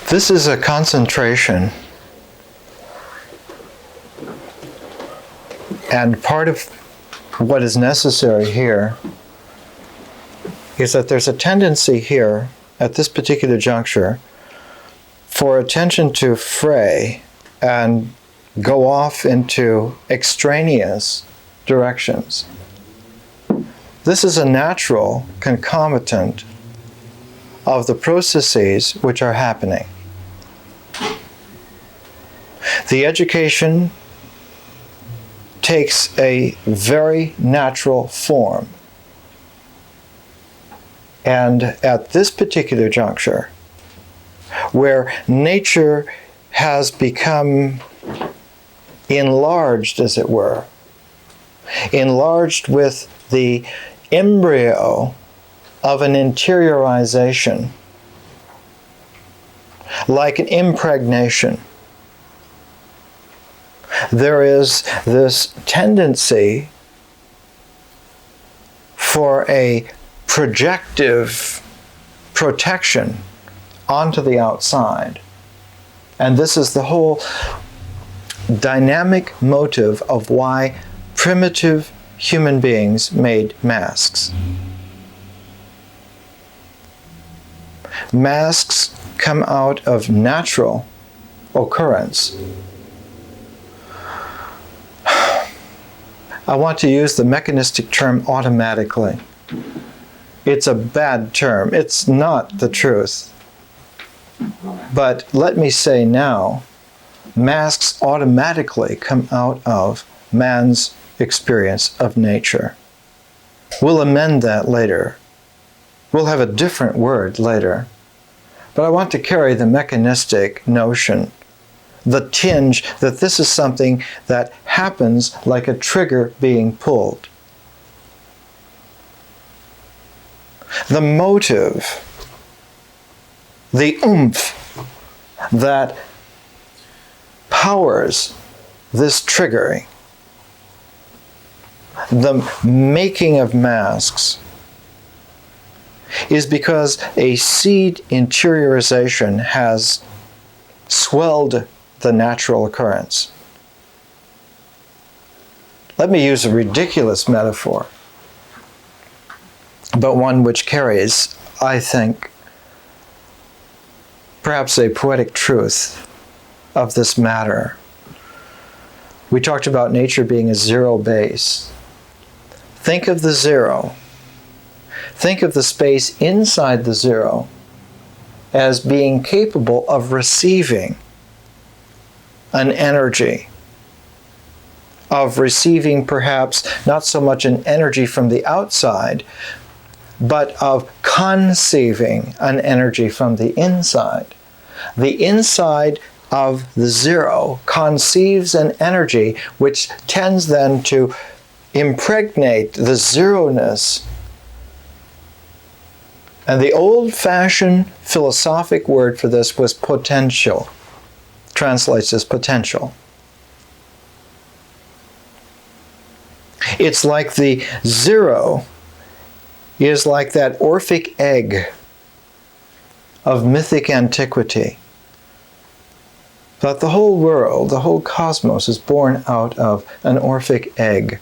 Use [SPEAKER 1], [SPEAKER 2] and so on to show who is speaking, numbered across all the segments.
[SPEAKER 1] This is a concentration, and part of what is necessary here is that there's a tendency here at this particular juncture for attention to fray and go off into extraneous directions. This is a natural concomitant of the processes which are happening. The education takes a very natural form. And at this particular juncture, where nature has become enlarged, as it were, enlarged with the embryo of an interiorization, like an impregnation, there is this tendency for a projective protection onto the outside. And this is the whole dynamic motive of why primitive human beings made masks. Masks come out of natural occurrence. I want to use the mechanistic term automatically. It's a bad term. It's not the truth. But let me say now, masks automatically come out of man's experience of nature. We'll amend that later. We'll have a different word later. But I want to carry the mechanistic notion, the tinge that this is something that happens like a trigger being pulled. The motive, the oomph that powers this triggering, the making of masks, is because a seed interiorization has swelled the natural occurrence. Let me use a ridiculous metaphor, but one which carries, I think, perhaps a poetic truth of this matter. We talked about nature being a zero base. Think of the zero. Think of the space inside the zero as being capable of receiving an energy, of receiving perhaps not so much an energy from the outside, but of conceiving an energy from the inside. The inside of the zero conceives an energy which tends then to impregnate the zeroness. And the old-fashioned philosophic word for this was potential. Translates as potential. It's like the zero is like that Orphic egg of mythic antiquity. That the whole world, the whole cosmos is born out of an Orphic egg.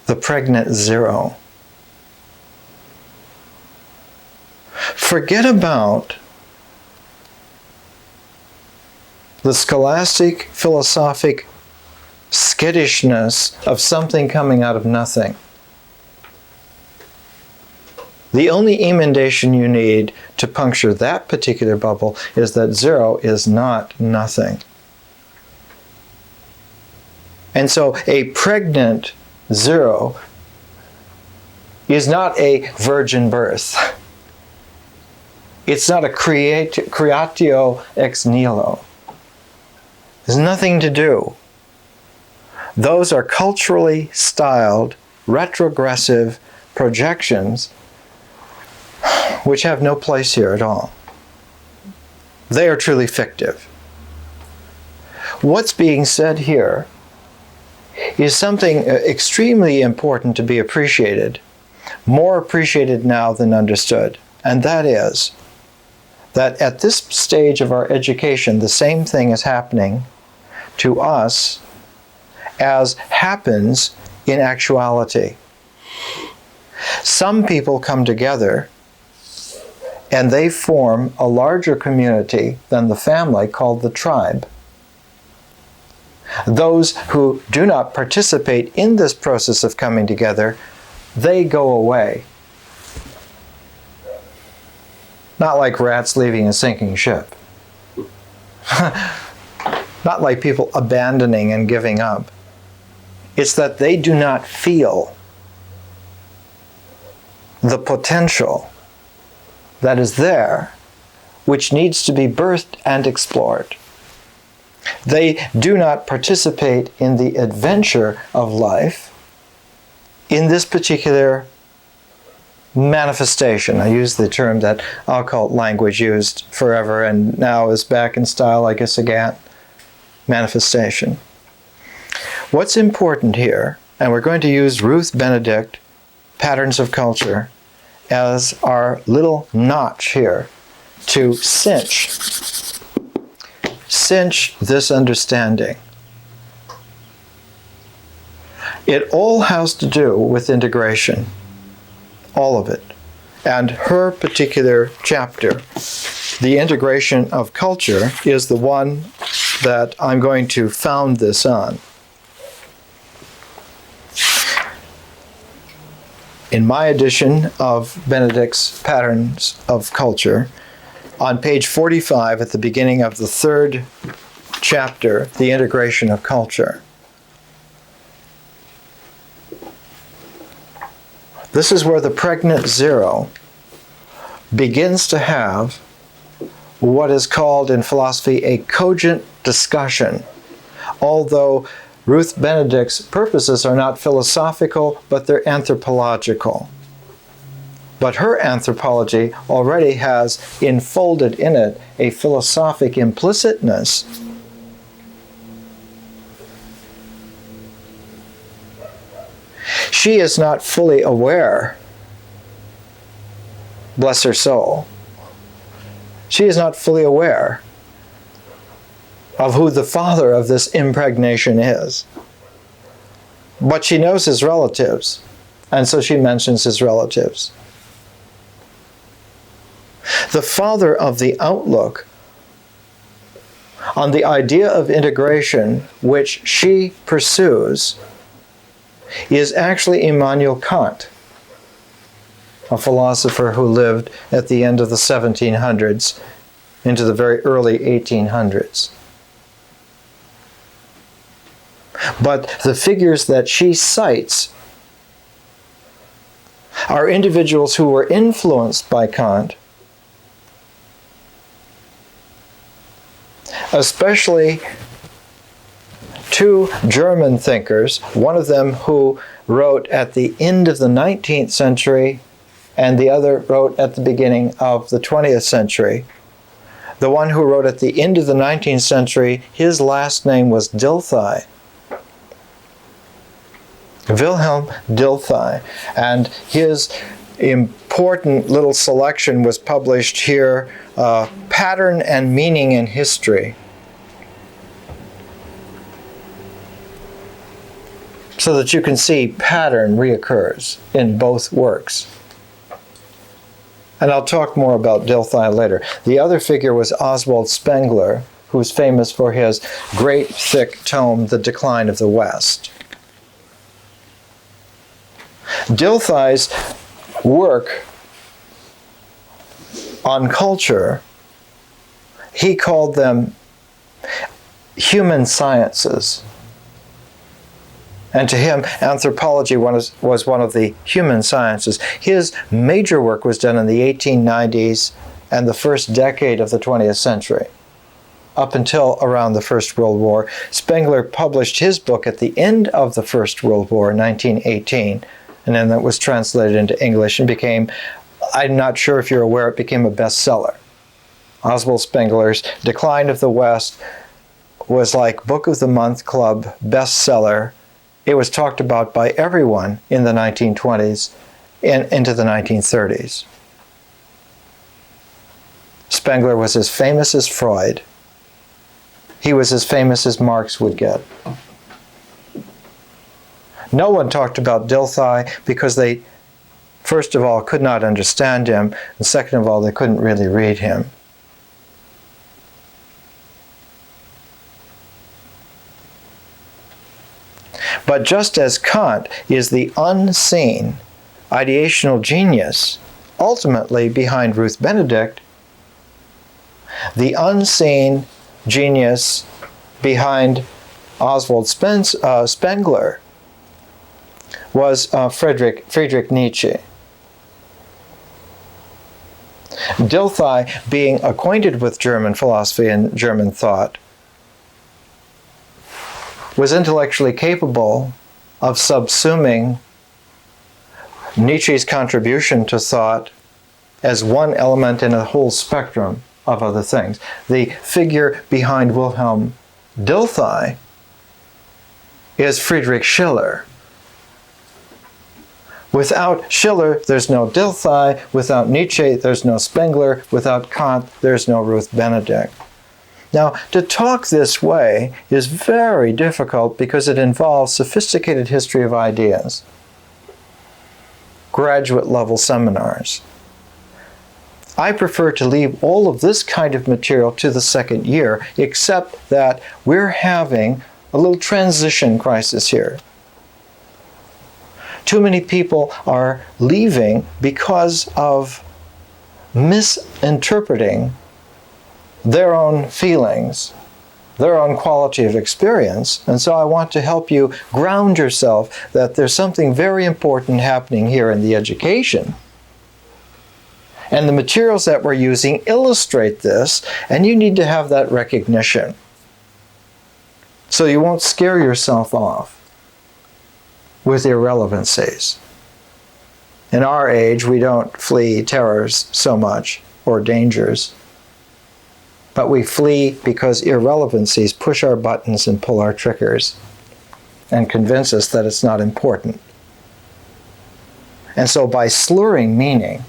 [SPEAKER 1] The pregnant zero. Forget about the scholastic, philosophic skittishness of something coming out of nothing. The only emendation you need to puncture that particular bubble is that zero is not nothing. And so a pregnant zero is not a virgin birth. It's not a creatio ex nihilo. There's nothing to do. Those are culturally styled, retrogressive projections which have no place here at all. They are truly fictive. What's being said here is something extremely important to be appreciated, more appreciated now than understood, and that is that at this stage of our education, the same thing is happening to us as happens in actuality. Some people come together and they form a larger community than the family called the tribe. Those who do not participate in this process of coming together, they go away. Not like rats leaving a sinking ship. Not like people abandoning and giving up. It's that they do not feel the potential that is there, which needs to be birthed and explored. They do not participate in the adventure of life in this particular manifestation. I use the term that occult language used forever and now is back in style, I guess, again. Manifestation. What's important here, and we're going to use Ruth Benedict, Patterns of Culture, as our little notch here to cinch this understanding. It all has to do with integration, all of it. And her particular chapter, the integration of culture, is the one that I'm going to found this on. In my edition of Benedict's Patterns of Culture, on page 45 at the beginning of the third chapter, the integration of culture. This is where the pregnant zero begins to have what is called in philosophy a cogent discussion, although Ruth Benedict's purposes are not philosophical, but they're anthropological. But her anthropology already has enfolded in it a philosophic implicitness. She is not fully aware, bless her soul, she is not fully aware of who the father of this impregnation is. But she knows his relatives, and so she mentions his relatives. The father of the outlook on the idea of integration which she pursues is actually Immanuel Kant, a philosopher who lived at the end of the 1700s into the very early 1800s. But the figures that she cites are individuals who were influenced by Kant, especially two German thinkers, one of them who wrote at the end of the 19th century and the other wrote at the beginning of the 20th century. The one who wrote at the end of the 19th century, his last name was Dilthey. Wilhelm Dilthey, and his important little selection was published here, Pattern and Meaning in History. So that you can see pattern reoccurs in both works. And I'll talk more about Dilthey later. The other figure was Oswald Spengler, who's famous for his great thick tome, The Decline of the West. Dilthey's work on culture, he called them human sciences. And to him, anthropology was one of the human sciences. His major work was done in the 1890s and the first decade of the 20th century, up until around the First World War. Spengler published his book at the end of the First World War in 1918, and then that was translated into English and became, I'm not sure if you're aware, it became a bestseller. Oswald Spengler's Decline of the West was like Book of the Month Club bestseller. It was talked about by everyone in the 1920s and into the 1930s. Spengler was as famous as Freud. He was as famous as Marx would get. No one talked about Dilthey because they, first of all, could not understand him, and second of all, they couldn't really read him. But just as Kant is the unseen ideational genius ultimately behind Ruth Benedict, the unseen genius behind Oswald Spengler was Friedrich Nietzsche. Dilthey, being acquainted with German philosophy and German thought, was intellectually capable of subsuming Nietzsche's contribution to thought as one element in a whole spectrum of other things. The figure behind Wilhelm Dilthey is Friedrich Schiller. Without Schiller, there's no Dilthey. Without Nietzsche, there's no Spengler. Without Kant, there's no Ruth Benedict. Now, to talk this way is very difficult because it involves sophisticated history of ideas, graduate level seminars. I prefer to leave all of this kind of material to the second year, except that we're having a little transition crisis here. Too many people are leaving because of misinterpreting their own feelings, their own quality of experience. And so I want to help you ground yourself that there's something very important happening here in the education. And the materials that we're using illustrate this, and you need to have that recognition so you won't scare yourself off with irrelevancies. In our age, we don't flee terrors so much, or dangers, but we flee because irrelevancies push our buttons and pull our triggers and convince us that it's not important. And so by slurring meaning,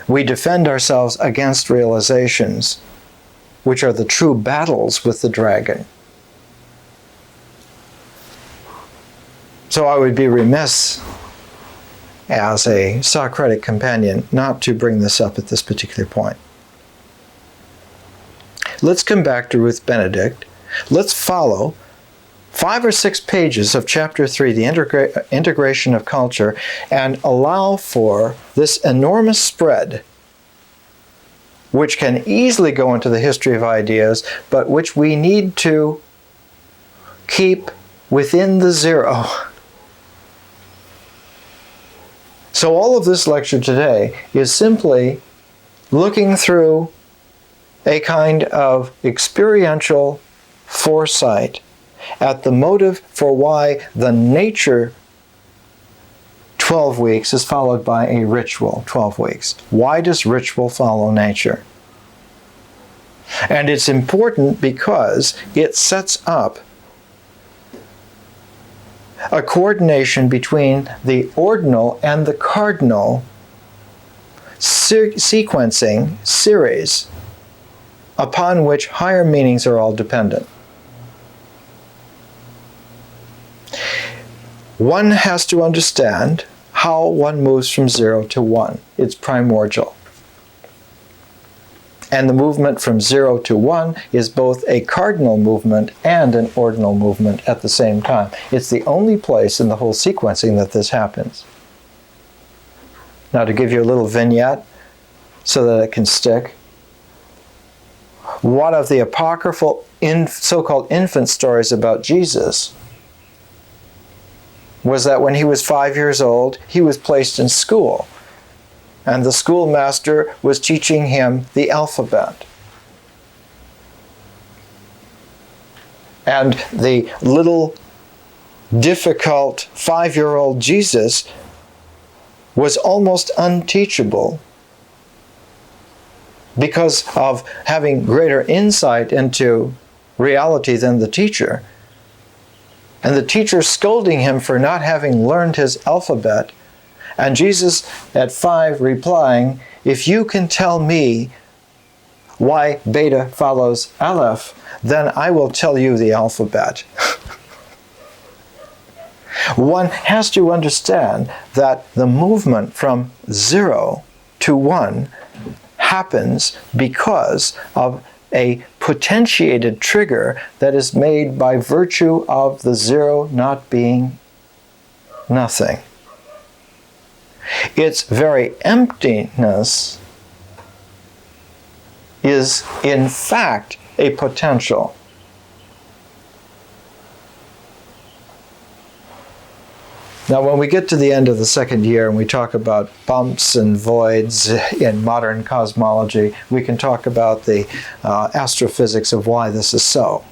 [SPEAKER 1] we defend ourselves against realizations, which are the true battles with the dragon. So I would be remiss as a Socratic companion not to bring this up at this particular point. Let's come back to Ruth Benedict. Let's follow 5 or 6 pages of chapter 3, the integration of culture, and allow for this enormous spread, which can easily go into the history of ideas, but which we need to keep within the zero. So all of this lecture today is simply looking through a kind of experiential foresight at the motive for why the nature 12 weeks is followed by a ritual 12 weeks. Why does ritual follow nature? And it's important because it sets up a coordination between the ordinal and the cardinal sequencing series upon which higher meanings are all dependent. One has to understand how one moves from 0 to 1. It's primordial. And the movement from 0 to 1 is both a cardinal movement and an ordinal movement at the same time. It's the only place in the whole sequencing that this happens. Now, to give you a little vignette so that it can stick, one of the apocryphal so-called infant stories about Jesus was that when he was 5 years old, he was placed in school. And the schoolmaster was teaching him the alphabet. And the little difficult 5-year-old Jesus was almost unteachable because of having greater insight into reality than the teacher. And the teacher scolding him for not having learned his alphabet. And Jesus at 5 replying, "If you can tell me why beta follows aleph, then I will tell you the alphabet. One has to understand that the movement from 0 to 1 happens because of a potentiated trigger that is made by virtue of the 0 not being nothing. Its very emptiness is in fact a potential. Now, when we get to the end of the second year and we talk about bumps and voids in modern cosmology, we can talk about the astrophysics of why this is so.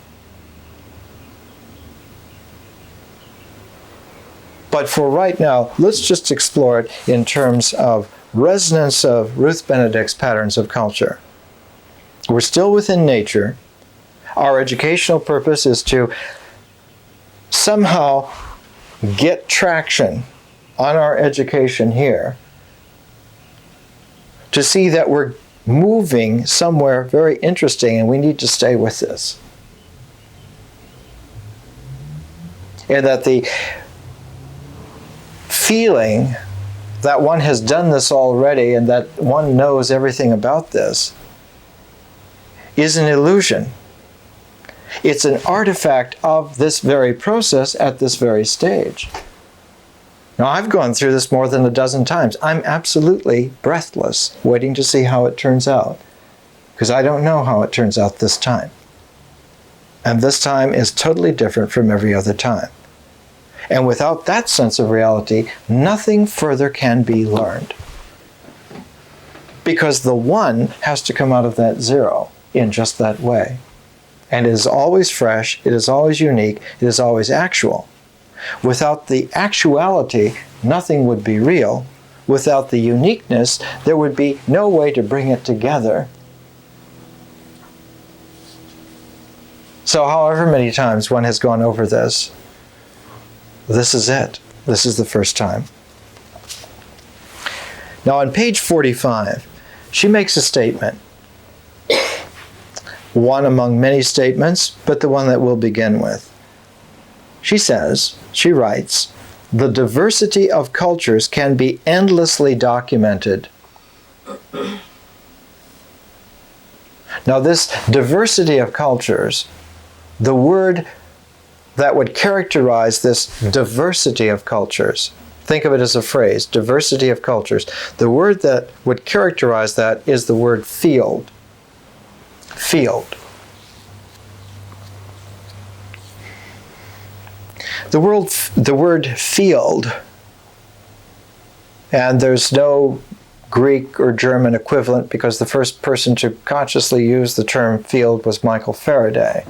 [SPEAKER 1] But for right now, let's just explore it in terms of resonance of Ruth Benedict's patterns of culture. We're still within nature. Our educational purpose is to somehow get traction on our education here to see that we're moving somewhere very interesting, and we need to stay with this. And that the feeling that one has done this already and that one knows everything about this is an illusion. It's an artifact of this very process at this very stage. Now, I've gone through this more than a dozen times. I'm absolutely breathless, waiting to see how it turns out, because I don't know how it turns out this time. And this time is totally different from every other time. And without that sense of reality, nothing further can be learned. Because the one has to come out of that 0 in just that way. And it is always fresh, it is always unique, it is always actual. Without the actuality, nothing would be real. Without the uniqueness, there would be no way to bring it together. So however many times one has gone over this, this is it. This is the first time. Now on page 45, she makes a statement. One among many statements, but the one that we'll begin with. She writes, the diversity of cultures can be endlessly documented. Now this diversity of cultures, the word that would characterize this diversity of cultures, think of it as a phrase, diversity of cultures. The word that would characterize that is the word field. Field. The word field, and there's no Greek or German equivalent because the first person to consciously use the term field was Michael Faraday,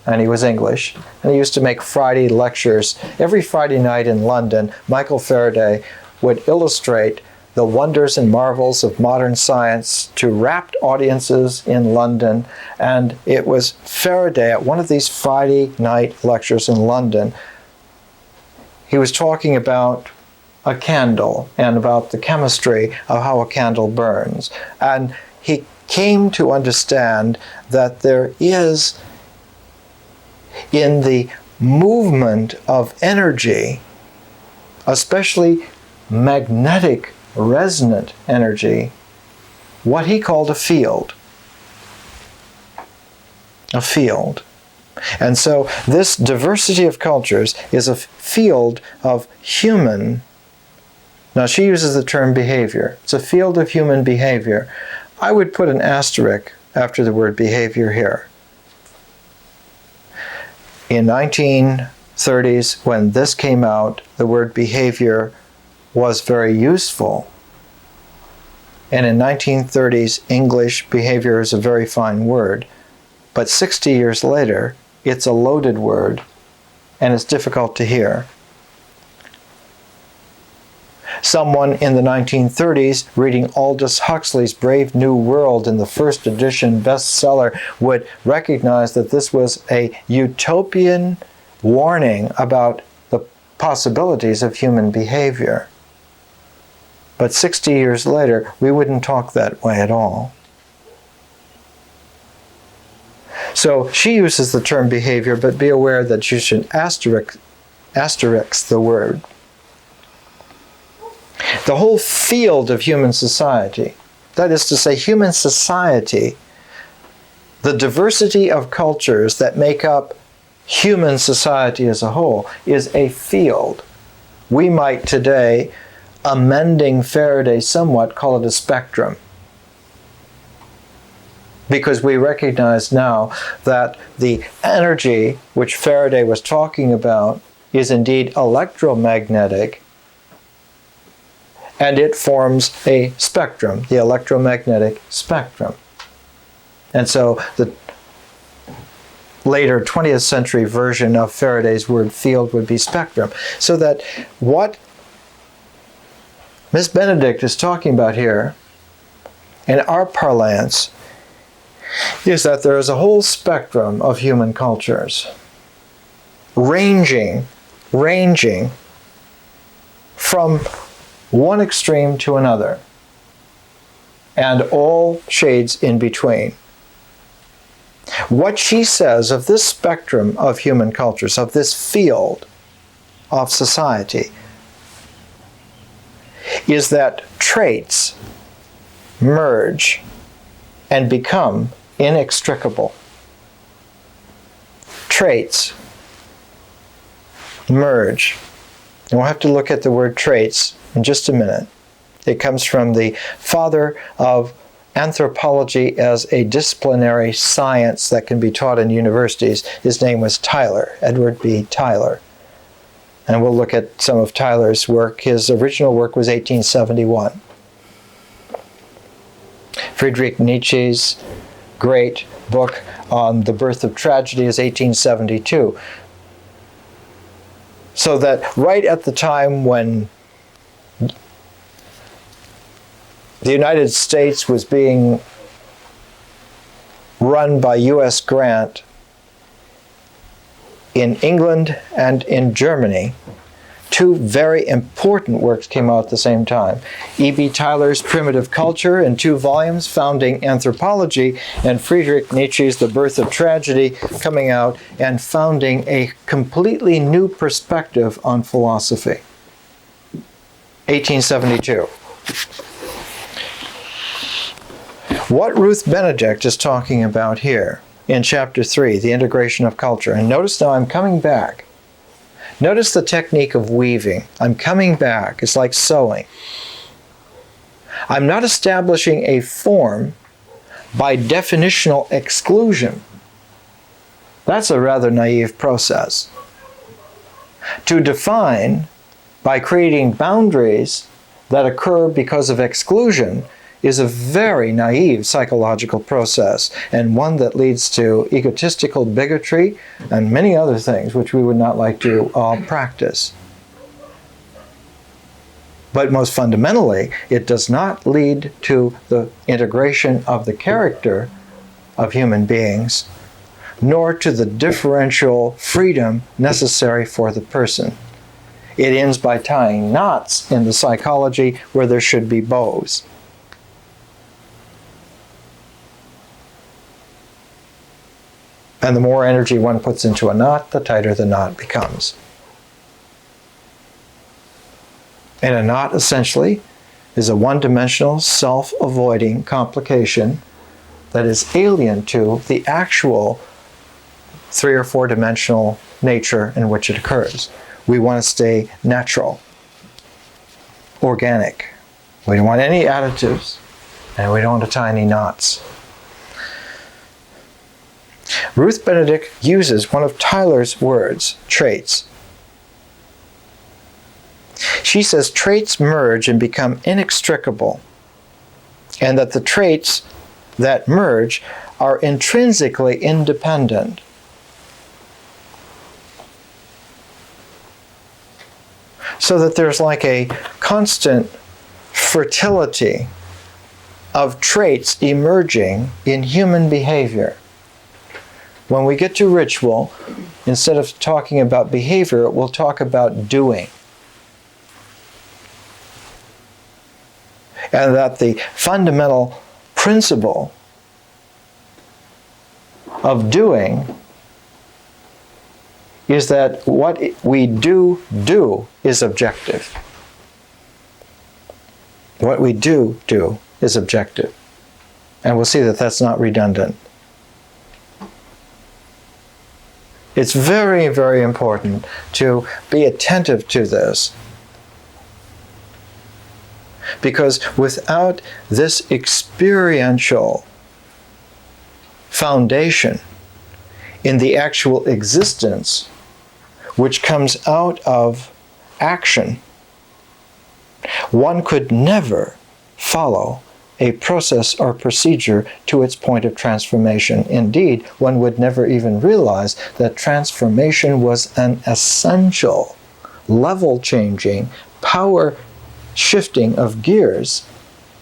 [SPEAKER 1] and he was English, and he used to make Friday lectures. Every Friday night in London, Michael Faraday would illustrate the wonders and marvels of modern science to rapt audiences in London. And it was Faraday at one of these Friday night lectures in London. He was talking about a candle and about the chemistry of how a candle burns. And he came to understand that there is, in the movement of energy, especially magnetic resonant energy, what he called a field. A field. And so this diversity of cultures is a field of human. Now she uses the term behavior. It's a field of human behavior. I would put an asterisk after the word behavior here. In 1930s, when this came out, the word behavior was very useful. And in 1930s English, behavior is a very fine word. But 60 years later, it's a loaded word, and it's difficult to hear. Someone in the 1930s reading Aldous Huxley's Brave New World in the first edition bestseller would recognize that this was a utopian warning about the possibilities of human behavior. But 60 years later, we wouldn't talk that way at all. So she uses the term behavior, but be aware that you should asterisk the word. The whole field of human society, that is to say, human society, the diversity of cultures that make up human society as a whole, is a field. We might today, amending Faraday somewhat, call it a spectrum. Because we recognize now that the energy which Faraday was talking about is indeed electromagnetic, and it forms a spectrum, the electromagnetic spectrum. And so the later 20th century version of Faraday's word field would be spectrum. So that what Miss Benedict is talking about here, in our parlance, is that there is a whole spectrum of human cultures, ranging from one extreme to another, and all shades in between. What she says of this spectrum of human cultures, of this field of society, is that traits merge and become inextricable. Traits merge. And we'll have to look at the word traits in just a minute. It comes from the father of anthropology as a disciplinary science that can be taught in universities. His name was Tyler, Edward B. Tyler. And we'll look at some of Tyler's work. His original work was 1871. Friedrich Nietzsche's great book on the birth of tragedy is 1872. So that right at the time when the United States was being run by U.S. Grant, in England and in Germany, two very important works came out at the same time. E.B. Tyler's Primitive Culture in 2 volumes, founding anthropology, and Friedrich Nietzsche's The Birth of Tragedy coming out and founding a completely new perspective on philosophy. 1872. What Ruth Benedict is talking about here in chapter 3, the integration of culture, and notice now I'm coming back. Notice the technique of weaving. I'm coming back. It's like sewing. I'm not establishing a form by definitional exclusion. That's a rather naive process. To define by creating boundaries that occur because of exclusion is a very naive psychological process, and one that leads to egotistical bigotry and many other things which we would not like to practice. But most fundamentally, it does not lead to the integration of the character of human beings, nor to the differential freedom necessary for the person. It ends by tying knots in the psychology where there should be bows. And the more energy one puts into a knot, the tighter the knot becomes. And a knot, essentially, is a one-dimensional, self-avoiding complication that is alien to the actual 3- or 4-dimensional nature in which it occurs. We want to stay natural, organic. We don't want any additives, and we don't want to tie any knots. Ruth Benedict uses one of Tyler's words, traits. She says traits merge and become inextricable, and that the traits that merge are intrinsically independent. So that there's like a constant fertility of traits emerging in human behavior. When we get to ritual, instead of talking about behavior, we'll talk about doing. And that the fundamental principle of doing is that what we do is objective. What we do is objective. And we'll see that that's not redundant. It's very, very important to be attentive to this. Because without this experiential foundation in the actual existence, which comes out of action, one could never follow a process or procedure to its point of transformation. Indeed, one would never even realize that transformation was an essential, level-changing, power-shifting of gears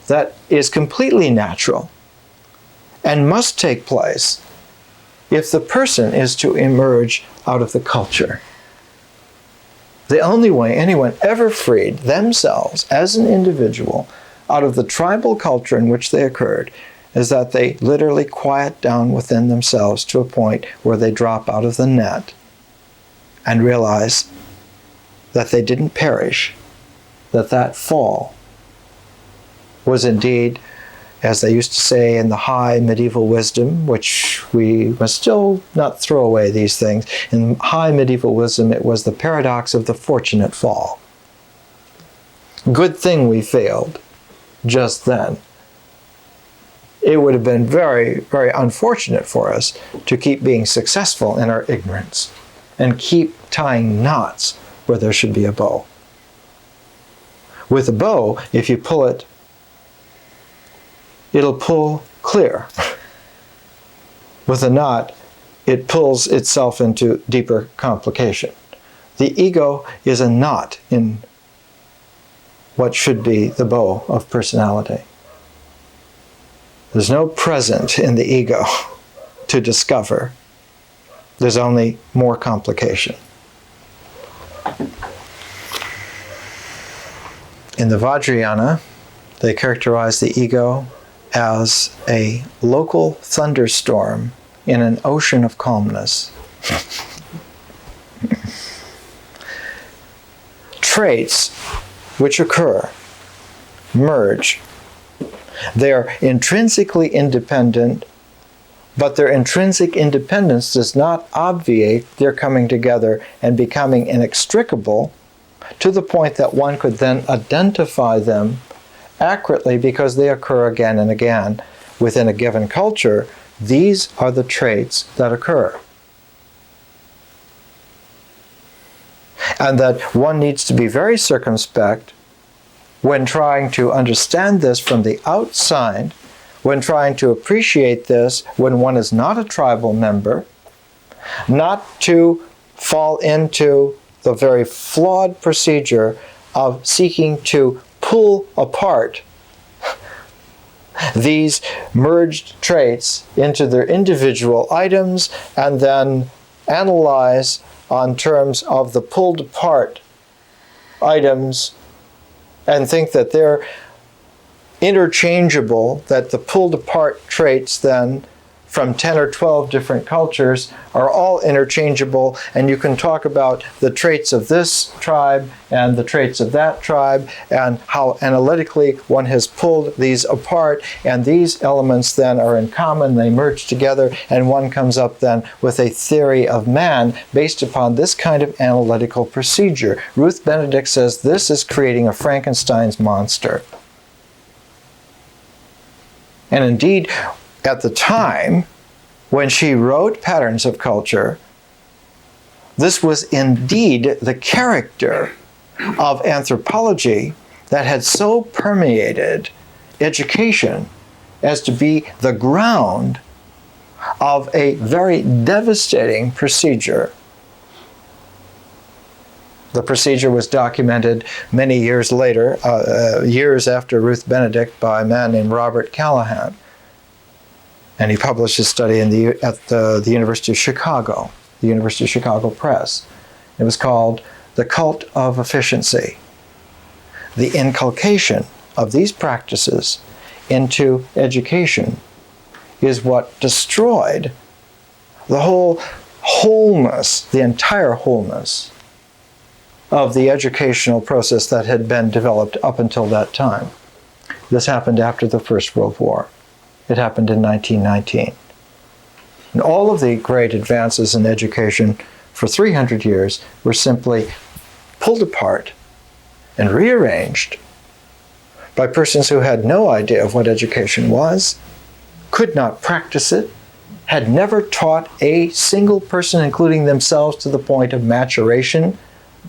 [SPEAKER 1] that is completely natural and must take place if the person is to emerge out of the culture. The only way anyone ever freed themselves as an individual out of the tribal culture in which they occurred is that they literally quiet down within themselves to a point where they drop out of the net and realize that they didn't perish, that that fall was indeed, as they used to say in the high medieval wisdom, which we must still not throw away these things, in high medieval wisdom it was the paradox of the fortunate fall. Good thing we failed just then. It would have been very, very unfortunate for us to keep being successful in our ignorance and keep tying knots where there should be a bow. With a bow, if you pull it, it'll pull clear. With a knot, it pulls itself into deeper complication. The ego is a knot in what should be the bow of personality. There's no present in the ego to discover. There's only more complication. In the Vajrayana, they characterize the ego as a local thunderstorm in an ocean of calmness. Traits which occur, merge. They are intrinsically independent, but their intrinsic independence does not obviate their coming together and becoming inextricable to the point that one could then identify them accurately because they occur again and again within a given culture. These are the traits that occur. And that one needs to be very circumspect when trying to understand this from the outside, when trying to appreciate this when one is not a tribal member, not to fall into the very flawed procedure of seeking to pull apart these merged traits into their individual items and then analyze on terms of the pulled apart items and think that they're interchangeable, that the pulled apart traits then from 10 or 12 different cultures are all interchangeable, and you can talk about the traits of this tribe and the traits of that tribe and how analytically one has pulled these apart, and these elements then are in common, they merge together, and one comes up then with a theory of man based upon this kind of analytical procedure. Ruth Benedict says this is creating a Frankenstein's monster. And indeed, at the time when she wrote Patterns of Culture, this was indeed the character of anthropology that had so permeated education as to be the ground of a very devastating procedure. The procedure was documented many years later, years after Ruth Benedict, by a man named Robert Callahan. And he published his study at the University of Chicago, the University of Chicago Press. It was called The Cult of Efficiency. The inculcation of these practices into education is what destroyed the whole wholeness, the entire wholeness of the educational process that had been developed up until that time. This happened after the First World War. It happened in 1919. And all of the great advances in education for 300 years were simply pulled apart and rearranged by persons who had no idea of what education was, could not practice it, had never taught a single person, including themselves, to the point of maturation,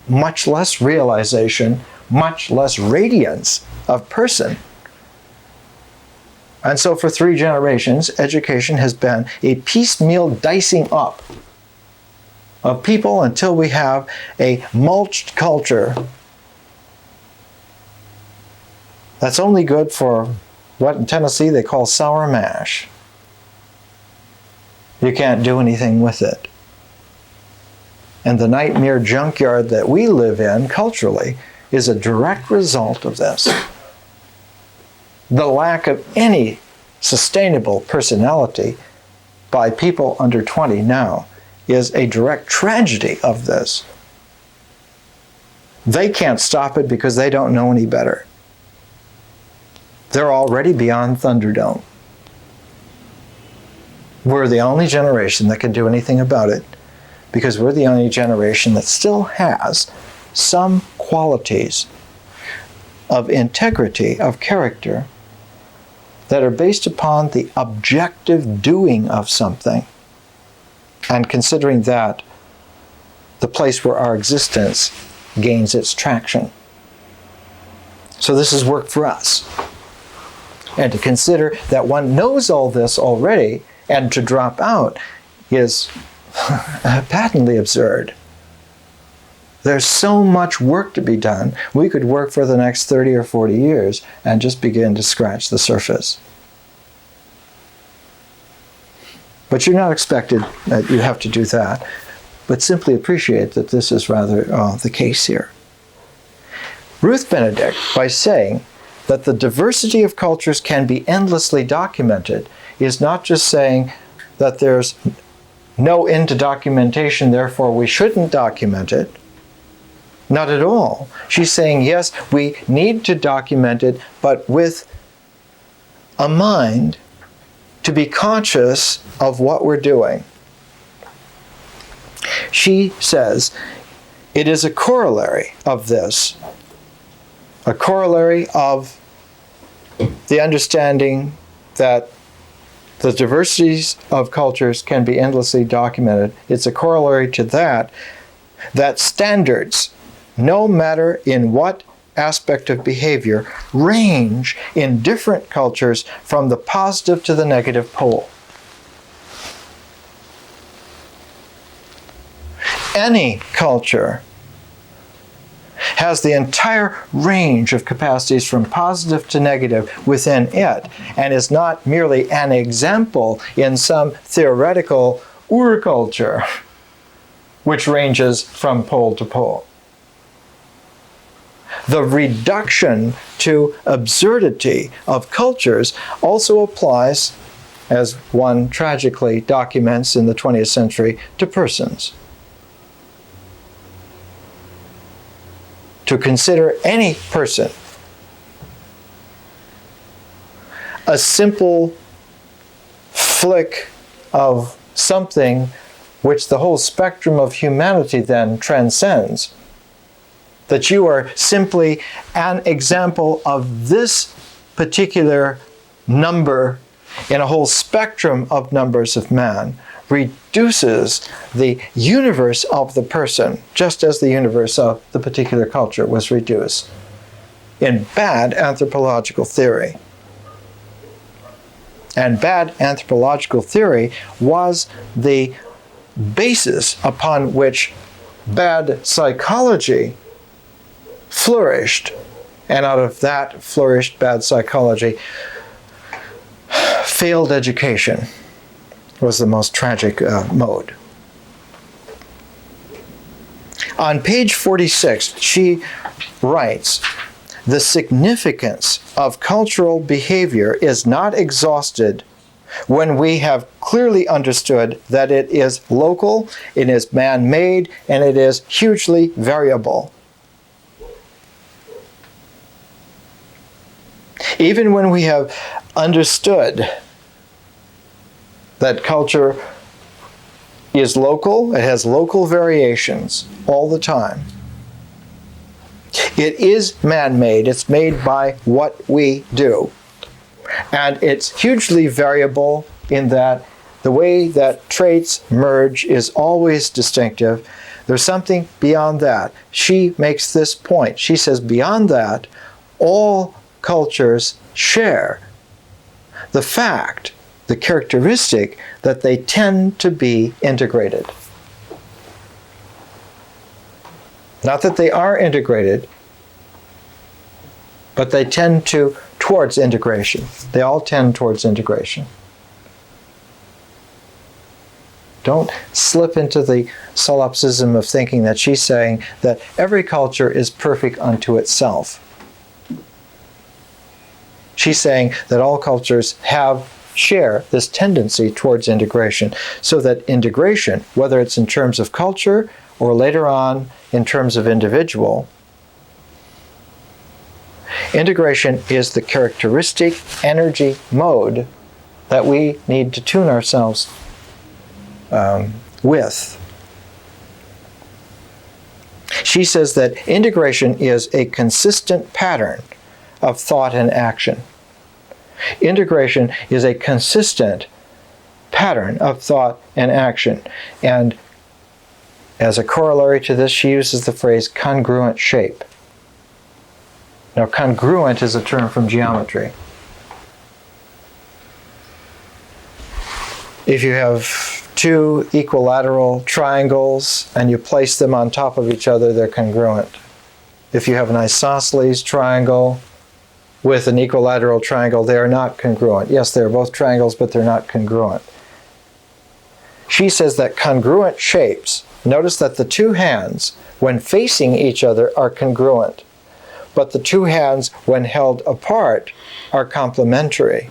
[SPEAKER 1] much less realization, much less radiance of person. And so for 3 generations, education has been a piecemeal dicing up of people until we have a mulched culture that's only good for what in Tennessee they call sour mash. You can't do anything with it. And the nightmare junkyard that we live in culturally is a direct result of this. The lack of any sustainable personality by people under 20 now is a direct tragedy of this. They can't stop it because they don't know any better. They're already beyond Thunderdome. We're the only generation that can do anything about it because we're the only generation that still has some qualities of integrity, of character, that are based upon the objective doing of something, and considering that the place where our existence gains its traction. So this is work for us. And to consider that one knows all this already and to drop out is patently absurd. There's so much work to be done. We could work for the next 30 or 40 years and just begin to scratch the surface. But you're not expected that you have to do that, but simply appreciate that this is rather the case here. Ruth Benedict, by saying that the diversity of cultures can be endlessly documented, is not just saying that there's no end to documentation, therefore we shouldn't document it. Not at all. She's saying, yes, we need to document it, but with a mind to be conscious of what we're doing. She says it is a corollary of this, a corollary of the understanding that the diversities of cultures can be endlessly documented. It's a corollary to that standards, no matter in what aspect of behavior, range in different cultures from the positive to the negative pole. Any culture has the entire range of capacities from positive to negative within it, and is not merely an example in some theoretical ur-culture which ranges from pole to pole. The reduction to absurdity of cultures also applies, as one tragically documents in the 20th century, to persons. To consider any person a simple flick of something which the whole spectrum of humanity then transcends. That you are simply an example of this particular number in a whole spectrum of numbers of man reduces the universe of the person, just as the universe of the particular culture was reduced in bad anthropological theory. And bad anthropological theory was the basis upon which bad psychology flourished, and out of that flourished bad psychology. Failed education was the most tragic mode. On page 46, she writes, "The significance of cultural behavior is not exhausted when we have clearly understood that it is local, it is man-made, and it is hugely variable. Even when we have understood that culture is local, it has local variations all the time. It is man-made, it's made by what we do. And it's hugely variable in that the way that traits merge is always distinctive. There's something beyond that. She makes this point. She says beyond that, all cultures share the fact, the characteristic, that they tend to be integrated. Not that they are integrated, but they tend towards integration. They all tend towards integration. Don't slip into the solipsism of thinking that she's saying that every culture is perfect unto itself. She's saying that all cultures share this tendency towards integration, so that integration, whether it's in terms of culture or later on in terms of individual, integration is the characteristic energy mode that we need to tune ourselves with. She says that integration is a consistent pattern of thought and action. Integration is a consistent pattern of thought and action. And as a corollary to this, she uses the phrase congruent shape. Now, congruent is a term from geometry. If you have two equilateral triangles and you place them on top of each other, they're congruent. If you have an isosceles triangle with an equilateral triangle, they are not congruent. Yes, they're both triangles, but they're not congruent. She says that congruent shapes, notice that the two hands, when facing each other, are congruent, but the two hands, when held apart, are complementary.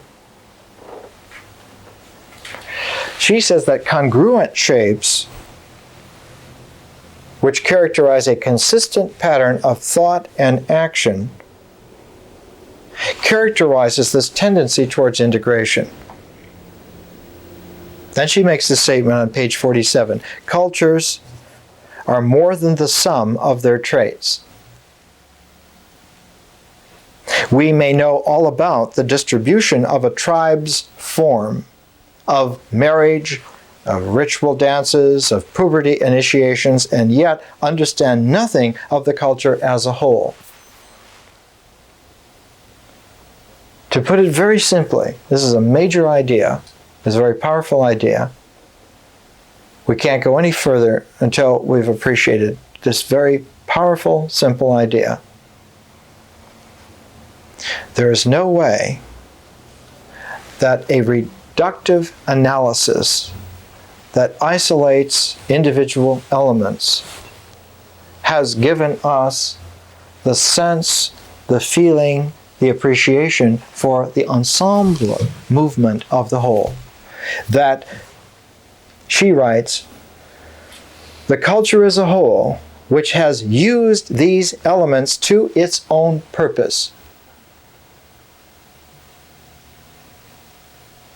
[SPEAKER 1] She says that congruent shapes, which characterize a consistent pattern of thought and action, characterizes this tendency towards integration. Then she makes this statement on page 47. Cultures are more than the sum of their traits. We may know all about the distribution of a tribe's form, of marriage, of ritual dances, of puberty initiations, and yet understand nothing of the culture as a whole. To put it very simply, this is a major idea, it's a very powerful idea. We can't go any further until we've appreciated this very powerful, simple idea. There is no way that a reductive analysis that isolates individual elements has given us the sense, the feeling, the appreciation for the ensemble movement of the whole. That, she writes, the culture as a whole, which has used these elements to its own purpose.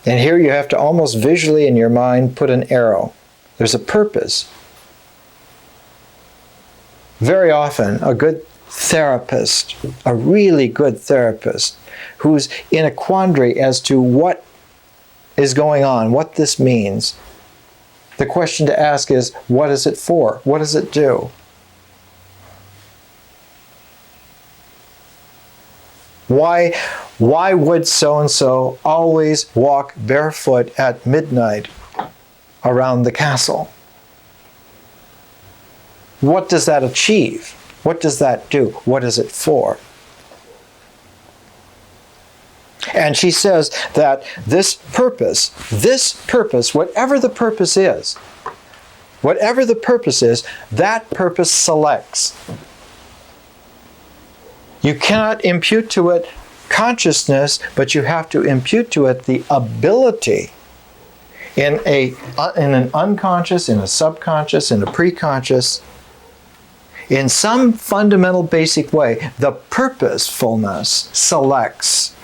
[SPEAKER 1] And here you have to almost visually in your mind put an arrow. There's a purpose. Very often, a good therapist, a really good therapist, who's in a quandary as to what is going on, what this means, the question to ask is, what is it for? What does it do? Why would so-and-so always walk barefoot at midnight around the castle? What does that achieve? What does that do? What is it for? And she says that this purpose, whatever the purpose is, that purpose selects. You cannot impute to it consciousness, but you have to impute to it the ability in an unconscious, in a subconscious, in a preconscious, in some fundamental basic way, the purposefulness selects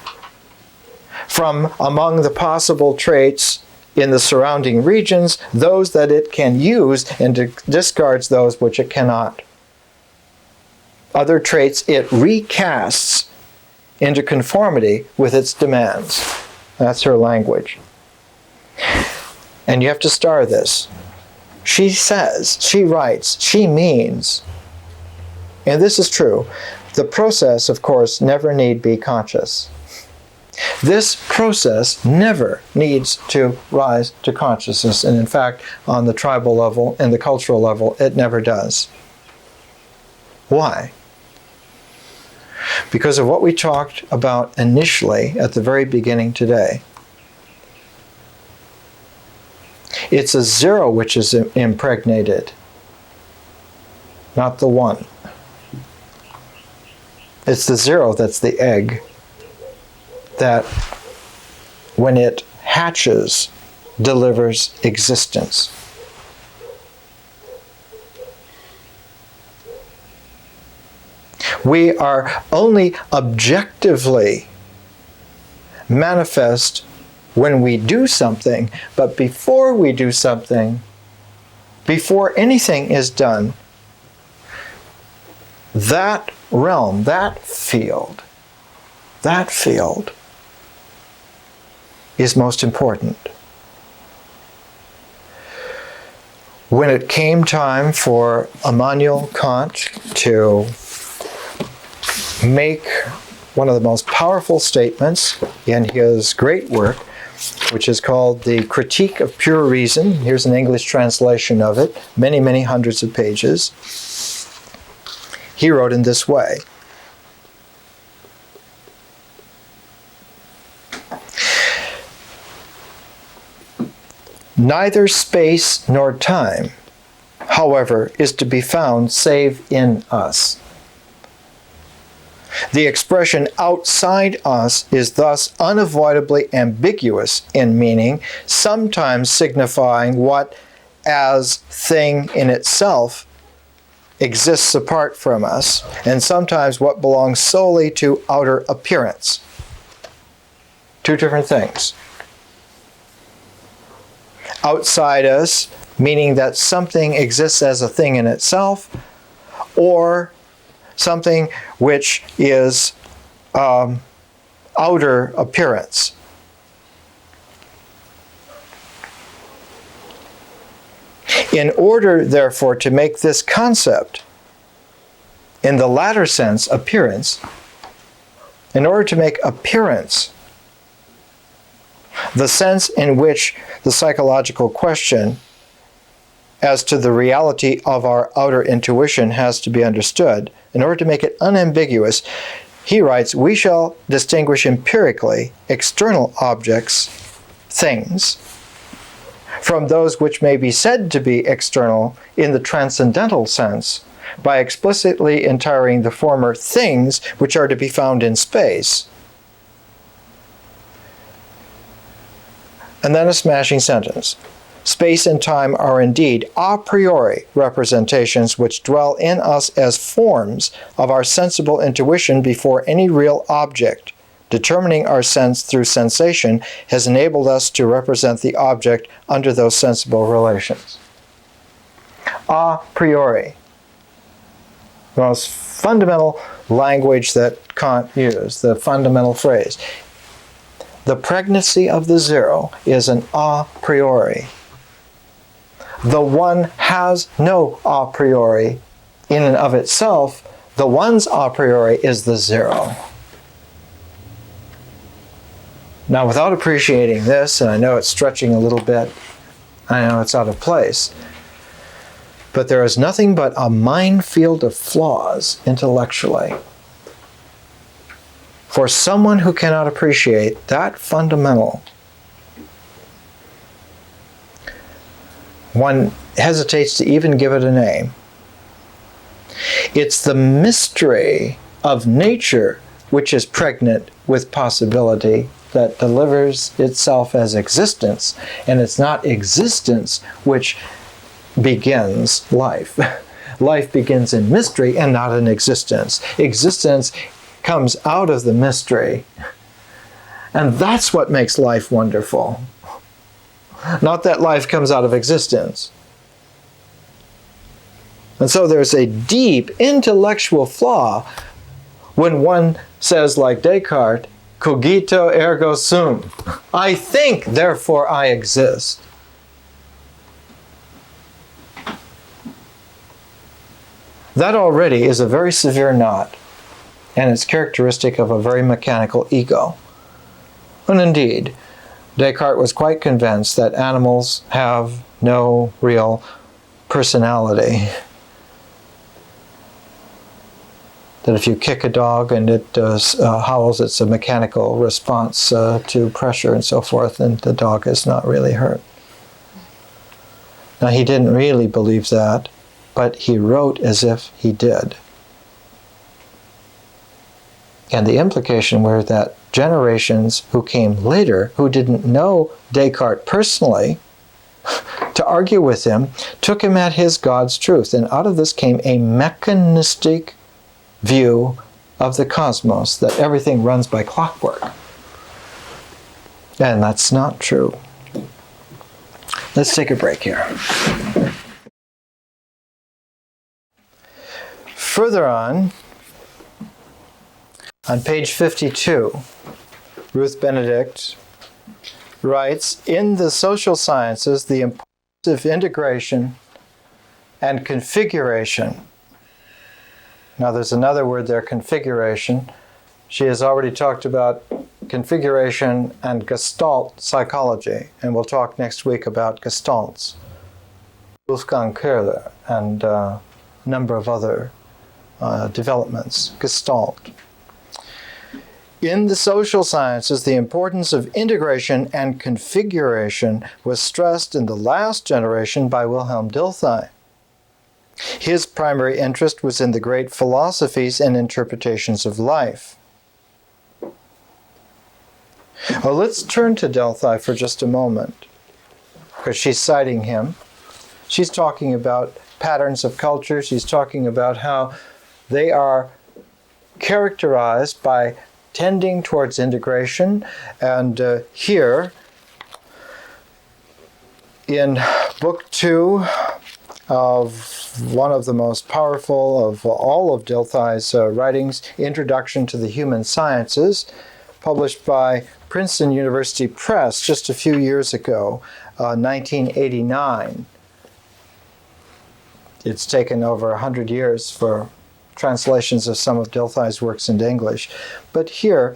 [SPEAKER 1] from among the possible traits in the surrounding regions those that it can use and discards those which it cannot. Other traits it recasts into conformity with its demands. That's her language. And you have to star this. She says, she writes, she means. And this is true. The process, of course, never need be conscious. This process never needs to rise to consciousness. And in fact, on the tribal level and the cultural level, it never does. Why? Because of what we talked about initially at the very beginning today. It's a zero which is impregnated, not the one. It's the zero that's the egg that, when it hatches, delivers existence. We are only objectively manifest when we do something, but before we do something, before anything is done, that realm, that field is most important. When it came time for Immanuel Kant to make one of the most powerful statements in his great work, which is called The Critique of Pure Reason. Here's an English translation of it, many, many hundreds of pages. He wrote in this way: neither space nor time, however, is to be found save in us. The expression outside us is thus unavoidably ambiguous in meaning, sometimes signifying what, as thing in itself, exists apart from us, and sometimes what belongs solely to outer appearance. Two different things. Outside us, meaning that something exists as a thing in itself, or something which is outer appearance. In order, therefore, to make this concept, in the latter sense, appearance, in order to make appearance the sense in which the psychological question as to the reality of our outer intuition has to be understood, in order to make it unambiguous, he writes, we shall distinguish empirically external objects, things, from those which may be said to be external in the transcendental sense, by explicitly entering the former things which are to be found in space. And then a smashing sentence. Space and time are indeed a priori representations which dwell in us as forms of our sensible intuition before any real object, determining our sense through sensation, has enabled us to represent the object under those sensible relations. A priori. The most fundamental language that Kant used, the fundamental phrase. The pregnancy of the zero is an a priori. The one has no a priori in and of itself. The one's a priori is the zero. Now, without appreciating this, and I know it's stretching a little bit, I know it's out of place, but there is nothing but a minefield of flaws intellectually for someone who cannot appreciate that fundamental. One hesitates to even give it a name. It's the mystery of nature which is pregnant with possibility, that delivers itself as existence, and it's not existence which begins life. Life begins in mystery and not in existence. Existence comes out of the mystery, and that's what makes life wonderful. Not that life comes out of existence. And so there's a deep intellectual flaw when one says, like Descartes, cogito ergo sum. I think, therefore I exist. That already is a very severe knot, and it's characteristic of a very mechanical ego. And indeed, Descartes was quite convinced that animals have no real personality. That if you kick a dog and it howls, it's a mechanical response to pressure and so forth, and the dog is not really hurt. Now, he didn't really believe that, but he wrote as if he did. And the implication were that generations who came later, who didn't know Descartes personally, to argue with him, took him at his God's truth. And out of this came a mechanistic view of the cosmos, that everything runs by clockwork. And that's not true. Let's take a break here. Further on page 52, Ruth Benedict writes, in the social sciences, the importance of integration and configuration. Now there's another word there, configuration. She has already talked about configuration and Gestalt psychology, and we'll talk next week about Gestalts. Wolfgang Köhler and a number of other developments. Gestalt. In the social sciences, the importance of integration and configuration was stressed in the last generation by Wilhelm Dilthey. His primary interest was in the great philosophies and interpretations of life. Well, let's turn to Dilthey for just a moment, because she's citing him. She's talking about patterns of culture. She's talking about how they are characterized by tending towards integration. And here, in Book 2 of one of the most powerful of all of Dilthey's writings, Introduction to the Human Sciences, published by Princeton University Press just a few years ago, 1989. It's taken over 100 years for translations of some of Dilthey's works into English. But here,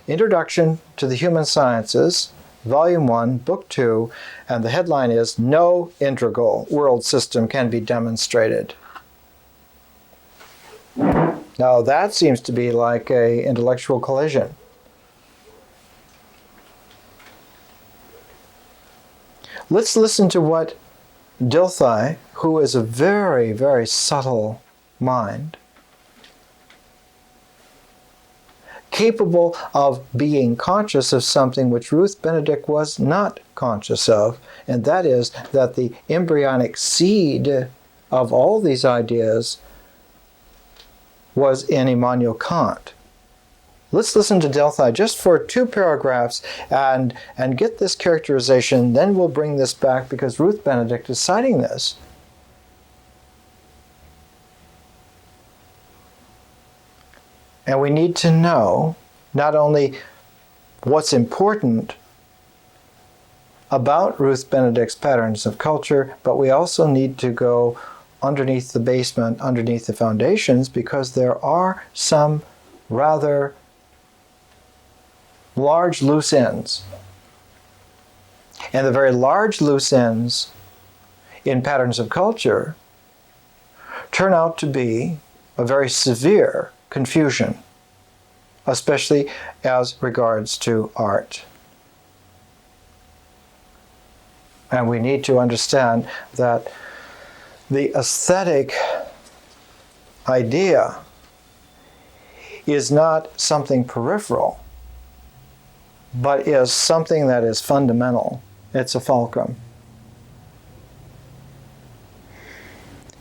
[SPEAKER 1] Introduction to the Human Sciences, Volume 1, Book 2, and the headline is, No Integral World System Can Be Demonstrated. Now that seems to be like an intellectual collision. Let's listen to what Dilthey, who is a very, very subtle mind, capable of being conscious of something which Ruth Benedict was not conscious of, and that is that the embryonic seed of all these ideas was in Immanuel Kant. Let's listen to Dilthey just for 2 paragraphs and get this characterization, then we'll bring this back because Ruth Benedict is citing this. And we need to know not only what's important about Ruth Benedict's patterns of culture, but we also need to go underneath the basement, underneath the foundations, because there are some rather large loose ends. And the very large loose ends in patterns of culture turn out to be a very severe confusion, especially as regards to art. And we need to understand that the aesthetic idea is not something peripheral. but is something that is fundamental. It's a fulcrum.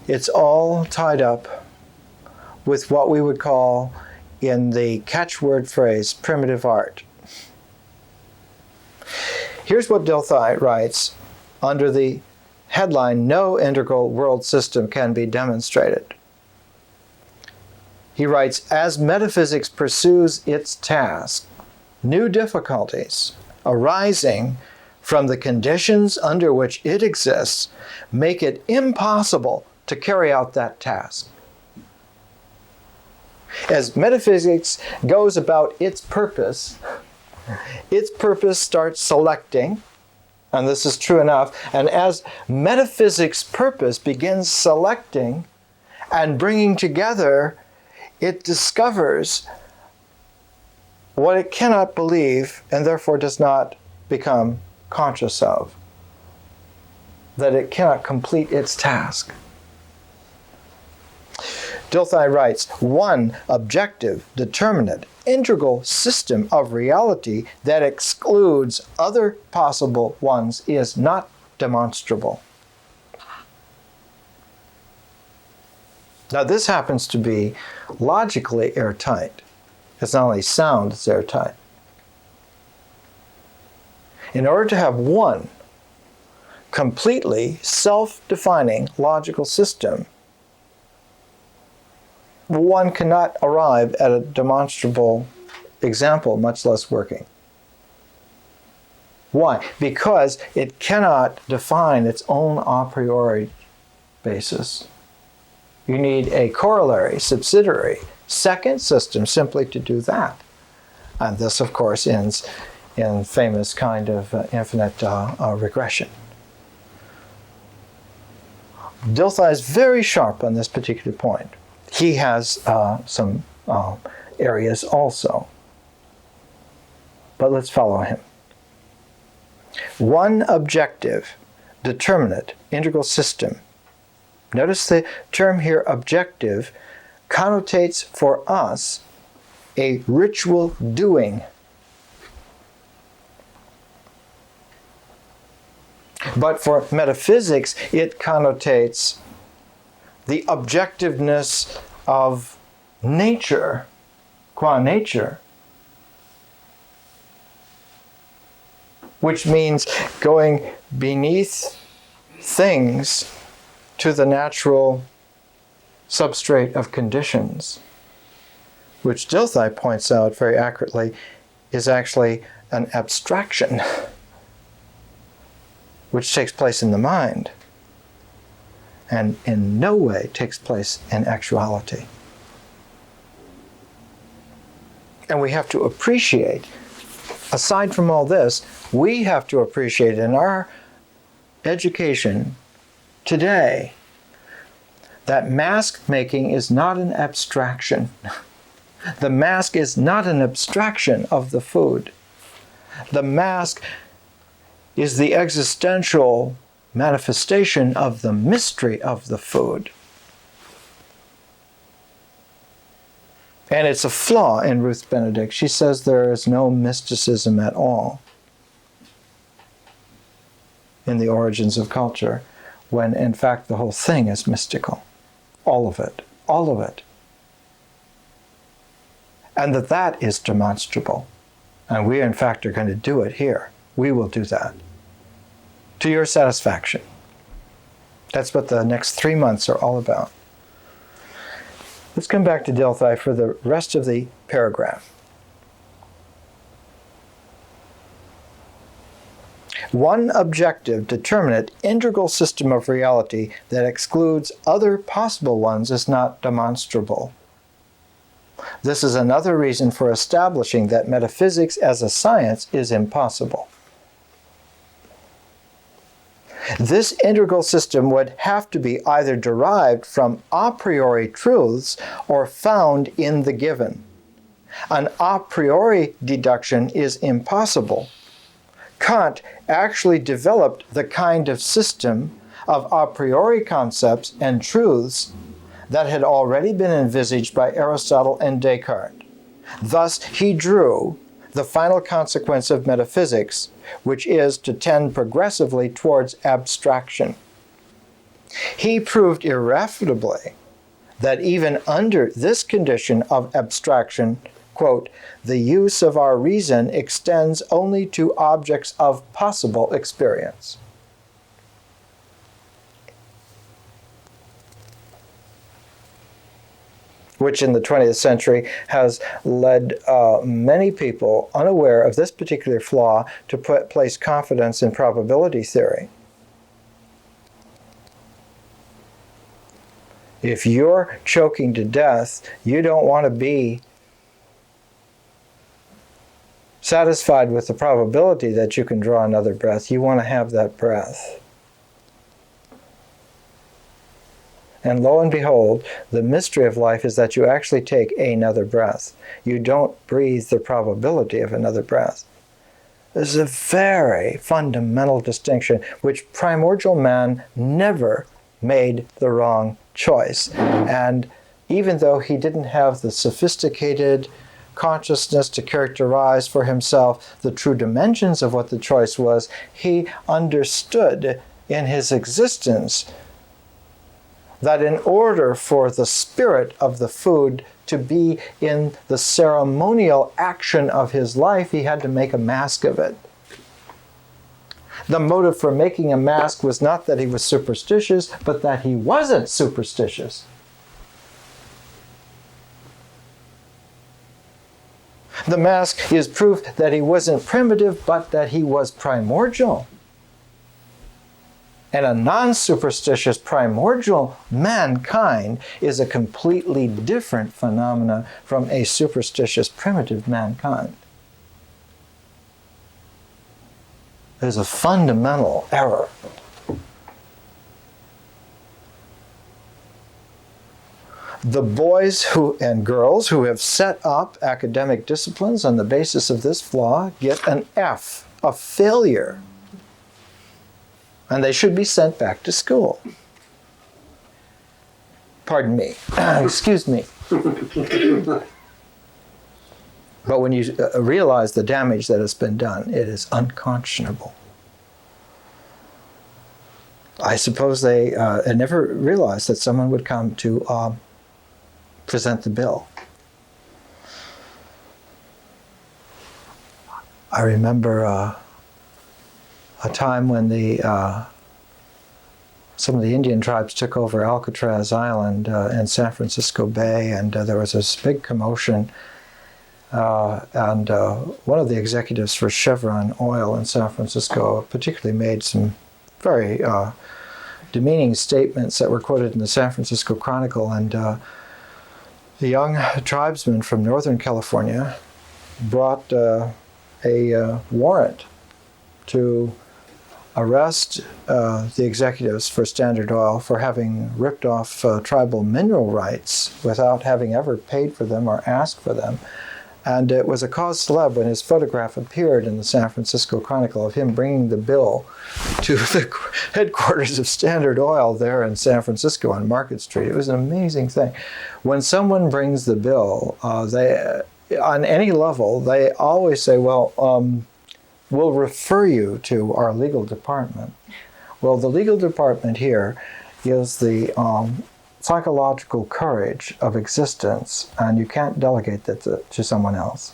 [SPEAKER 1] It's all tied up with what we would call, in the catchword phrase, primitive art. Here's what Dilthey writes under the headline, "No integral world system can be demonstrated." He writes, "As metaphysics pursues its task, new difficulties arising from the conditions under which it exists make it impossible to carry out that task." As metaphysics goes about its purpose starts selecting, and this is true enough, and as metaphysics' purpose begins selecting and bringing together, it discovers what it cannot believe and therefore does not become conscious of, that it cannot complete its task. Dilthey writes, "One objective, determinate, integral system of reality that excludes other possible ones is not demonstrable." Now this happens to be logically airtight. It's not only sound, it's airtight. In order to have one completely self-defining logical system, one cannot arrive at a demonstrable example, much less working. Why? Because it cannot define its own a priori basis. You need a corollary, subsidiary, second system simply to do that. And this, of course, ends in famous kind of infinite regression. Dilthey is very sharp on this particular point. He has some areas also. But let's follow him. One objective, determinate, integral system. Notice the term here, objective, connotates for us a ritual doing. But for metaphysics, it connotates the objectiveness of nature, qua nature, which means going beneath things to the natural substrate of conditions, which Dilthey points out very accurately is actually an abstraction which takes place in the mind and in no way takes place in actuality. And we have to appreciate, aside from all this, we have to appreciate in our education today that mask making is not an abstraction. The mask is not an abstraction of the food. The mask is the existential manifestation of the mystery of the food. And it's a flaw in Ruth Benedict. She says there is no mysticism at all in the origins of culture, when in fact the whole thing is mystical. All of it. All of it. And that is demonstrable. And we in fact are going to do it here. We will do that. To your satisfaction. That's what the next 3 months are all about. Let's come back to Dilthey for the rest of the paragraph. One objective, determinate, integral system of reality that excludes other possible ones is not demonstrable. This is another reason for establishing that metaphysics as a science is impossible. This integral system would have to be either derived from a priori truths or found in the given. An a priori deduction is impossible. Kant actually developed the kind of system of a priori concepts and truths that had already been envisaged by Aristotle and Descartes. Thus, he drew the final consequence of metaphysics, which is to tend progressively towards abstraction. He proved irrefutably that even under this condition of abstraction, quote, the use of our reason extends only to objects of possible experience. Which in the 20th century has led many people unaware of this particular flaw to place confidence in probability theory. If you're choking to death, you don't want to be satisfied with the probability that you can draw another breath. You want to have that breath. And lo and behold, the mystery of life is that you actually take another breath. You don't breathe the probability of another breath. This is a very fundamental distinction, which primordial man never made the wrong choice. And even though he didn't have the sophisticated consciousness to characterize for himself the true dimensions of what the choice was, he understood in his existence that in order for the spirit of the food to be in the ceremonial action of his life, he had to make a mask of it. The motive for making a mask was not that he was superstitious, but that he wasn't superstitious. The mask is proof that he wasn't primitive, but that he was primordial. And a non-superstitious primordial mankind is a completely different phenomena from a superstitious primitive mankind. There's a fundamental error. The boys and girls who have set up academic disciplines on the basis of this flaw get an F, a failure. And they should be sent back to school. Pardon me. Excuse me. But when you realize the damage that has been done, it is unconscionable. I suppose they had never realized that someone would come to present the bill. I remember a time when some of the Indian tribes took over Alcatraz Island in San Francisco Bay, and there was this big commotion. And one of the executives for Chevron Oil in San Francisco particularly made some very demeaning statements that were quoted in the San Francisco Chronicle. And the young tribesman from Northern California brought a warrant to arrest the executives for Standard Oil for having ripped off tribal mineral rights without having ever paid for them or asked for them. And it was a cause célèbre when his photograph appeared in the San Francisco Chronicle of him bringing the bill to the headquarters of Standard Oil there in San Francisco on Market Street. It was an amazing thing. When someone brings the bill, they, on any level, they always say, well, we'll refer you to our legal department. Well, the legal department here is the psychological courage of existence, and you can't delegate that to someone else.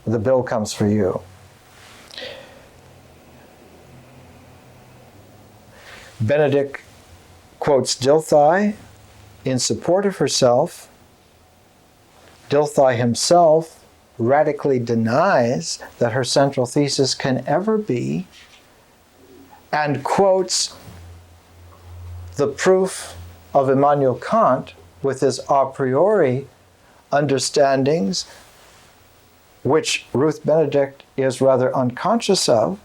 [SPEAKER 1] The bill comes for you. Benedict quotes Dilthey in support of herself. Dilthey himself radically denies that her central thesis can ever be, and quotes the proof of Immanuel Kant with his a priori understandings, which Ruth Benedict is rather unconscious of,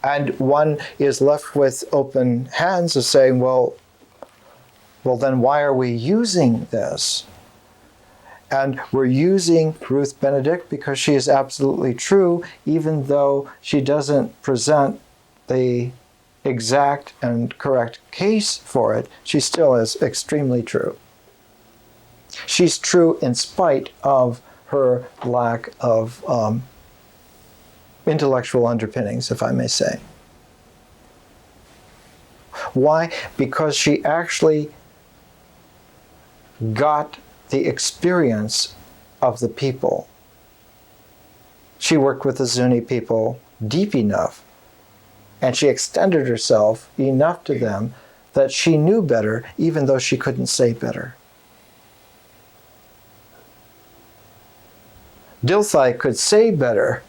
[SPEAKER 1] and one is left with open hands of saying, well, then why are we using this? And we're using Ruth Benedict because she is absolutely true, even though she doesn't present the exact and correct case for it. She still is extremely true. She's true in spite of her lack of intellectual underpinnings, if I may say. Why? Because she actually got the experience of the people. She worked with the Zuni people deep enough, and she extended herself enough to them that she knew better, even though she couldn't say better. Dilthey could say better,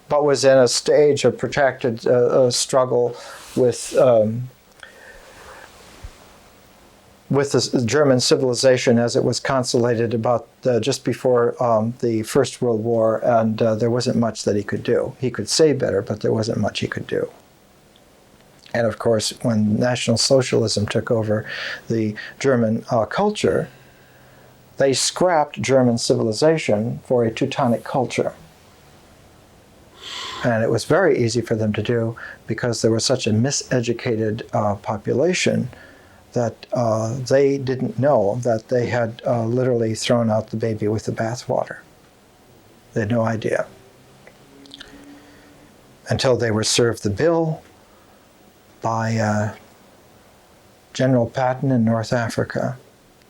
[SPEAKER 1] but was in a stage of protracted struggle with the German civilization as it was consolidated about just before the First World War, and there wasn't much that he could do. He could say better, but there wasn't much he could do. And of course, when National Socialism took over the German culture, they scrapped German civilization for a Teutonic culture. And it was very easy for them to do because there was such a miseducated population that they didn't know that they had literally thrown out the baby with the bathwater. They had no idea. Until they were served the bill by General Patton in North Africa,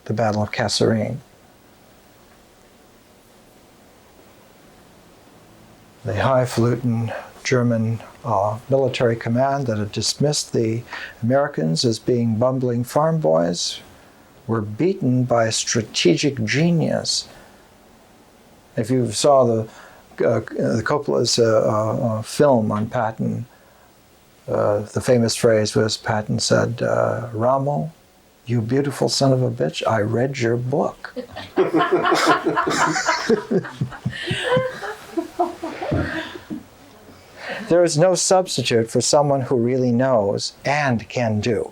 [SPEAKER 1] the Battle of Kasserine. The highfalutin German military command that had dismissed the Americans as being bumbling farm boys were beaten by a strategic genius. If you saw the Coppola's film on Patton, the famous phrase was, Patton said, "Ramo, you beautiful son of a bitch, I read your book." There is no substitute for someone who really knows and can do.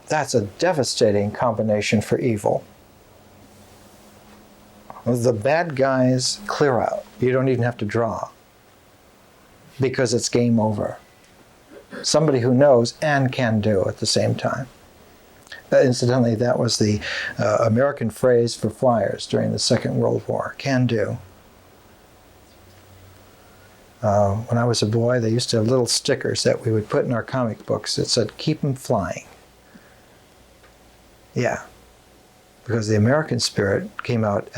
[SPEAKER 1] That's a devastating combination for evil. The bad guys clear out. You don't even have to draw, because it's game over. Somebody who knows and can do at the same time. Incidentally, that was the American phrase for flyers during the Second World War, can do. When I was a boy, they used to have little stickers that we would put in our comic books that said, "Keep 'em flying." Yeah, because the American spirit came out